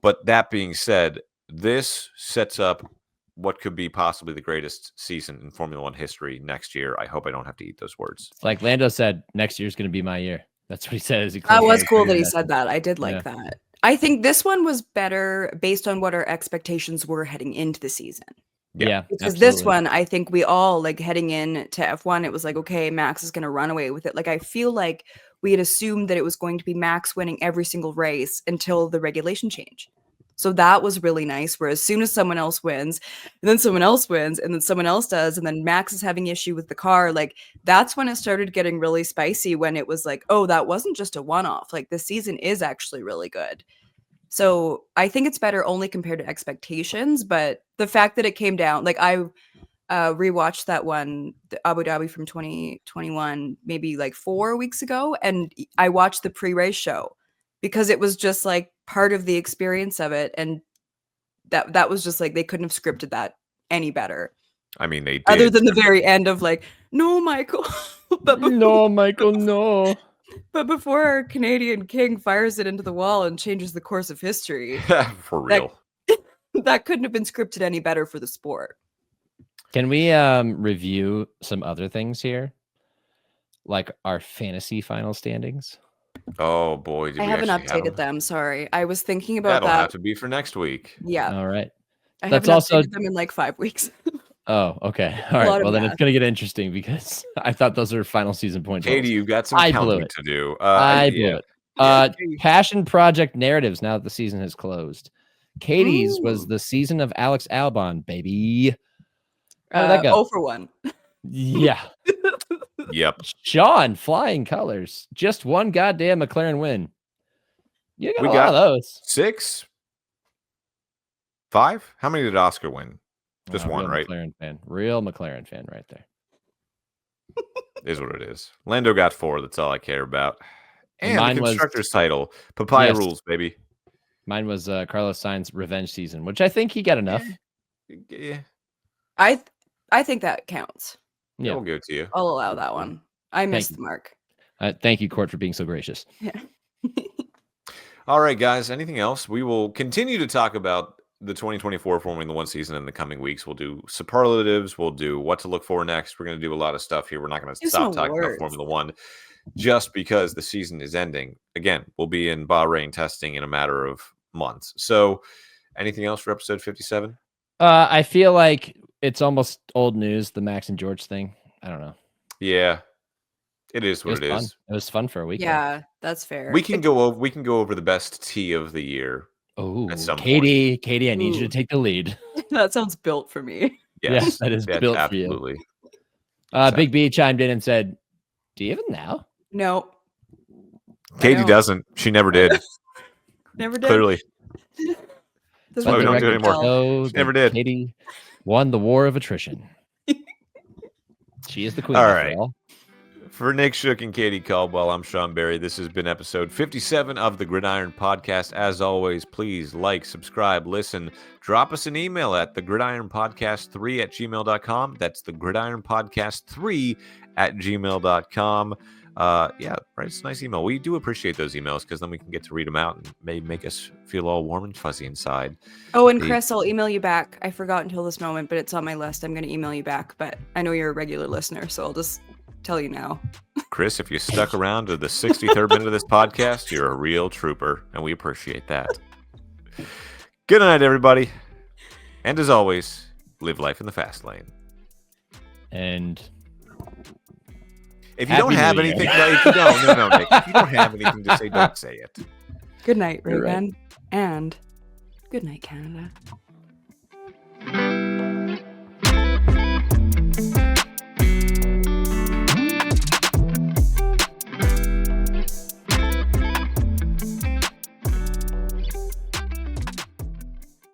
But that being said, this sets up what could be possibly the greatest season in Formula One history next year. I hope I don't have to eat those words. Like Lando said, next year's going to be my year. That's what he said. That was cool that he said that. I did like that. I think this one was better based on what our expectations were heading into the season. Yeah, because this one, I think we all, like, heading into F1, it was like, okay, Max is going to run away with it. Like, I feel like we had assumed that it was going to be Max winning every single race until the regulation change. So that was really nice, where as soon as someone else wins, and then someone else wins, and then someone else does, and then Max is having issue with the car, like, that's when it started getting really spicy, when it was like, oh, that wasn't just a one-off. Like, the season is actually really good. So I think it's better only compared to expectations, but the fact that it came down, like, I rewatched that one, the Abu Dhabi from 2021, maybe like 4 weeks ago, and I watched the pre-race show because it was just like part of the experience of it, and that was just like, they couldn't have scripted that any better. I mean, they did. Other than the very end of like, no, Michael. No, Michael, no. But before our Canadian king fires it into the wall and changes the course of history. For real. That couldn't have been scripted any better for the sport. Can we review some other things here? Like our fantasy final standings? Oh, boy. I haven't updated them. Sorry. I was thinking about That'll have to be for next week. Yeah. All right. I haven't updated them in like 5 weeks. Oh, okay. All right. Well, then it's going to get interesting because I thought those are final season points. Katie, you've got some counting to do. I blew it. Passion Project narratives now that the season has closed. Katie's was the season of Alex Albon, baby. How did that go? 0 for 1. Yeah. Yep. Sean, flying colors. Just one goddamn McLaren win. You got we a got lot of those. 6? 5? How many did Oscar win? Just one, right? Real McLaren fan right there. Is what it is. Lando got 4. That's all I care about. And mine the constructor's title. Papaya rules, baby. Mine was Carlos Sainz revenge season, which I think he got enough. Yeah. I think that counts. Yeah, we'll give it to you. I'll allow that one. I missed the mark. Thank you, Court, for being so gracious. Yeah. All right, guys. Anything else? We will continue to talk about the 2024 Formula One season in the coming weeks. We'll do superlatives. We'll do what to look for next. We're going to do a lot of stuff here. We're not going to stop talking about Formula One just because the season is ending. Again, we'll be in Bahrain testing in a matter of months. So anything else for episode 57? I feel like it's almost old news, the Max and George thing. I don't know. Yeah, it is what it is. It was fun for a week. Yeah, that's fair. We can go over the best tea of the year. Oh, Katie, I need you to take the lead. That sounds built for me. Yes, that is built absolutely. For you. Big B chimed in and said, "Do you even now?" No. Katie doesn't. She never did. Never did. Clearly. That's why we don't do it anymore. She never did. Katie won the war of attrition. She is the queen. All right. For Nick Shook and Katie Caldwell, I'm Sean Barie. This has been episode 57 of the Gridiron Podcast. As always, please like, subscribe, listen. Drop us an email at thegridironpodcast3@gmail.com. That's thegridironpodcast3@gmail.com. Yeah, right. It's a nice email. We do appreciate those emails because then we can get to read them out and maybe make us feel all warm and fuzzy inside. Oh, and Chris, I'll email you back. I forgot until this moment, but it's on my list. I'm going to email you back, but I know you're a regular listener, so I'll just tell you now. Chris, if you stuck around to the 63rd minute of this podcast, you're a real trooper, and we appreciate that. Good night, everybody. And as always, live life in the fast lane. And if you don't have anything, no, Nick. If you don't have anything to say, don't say it. Good night, Reagan. Right. And good night, Canada.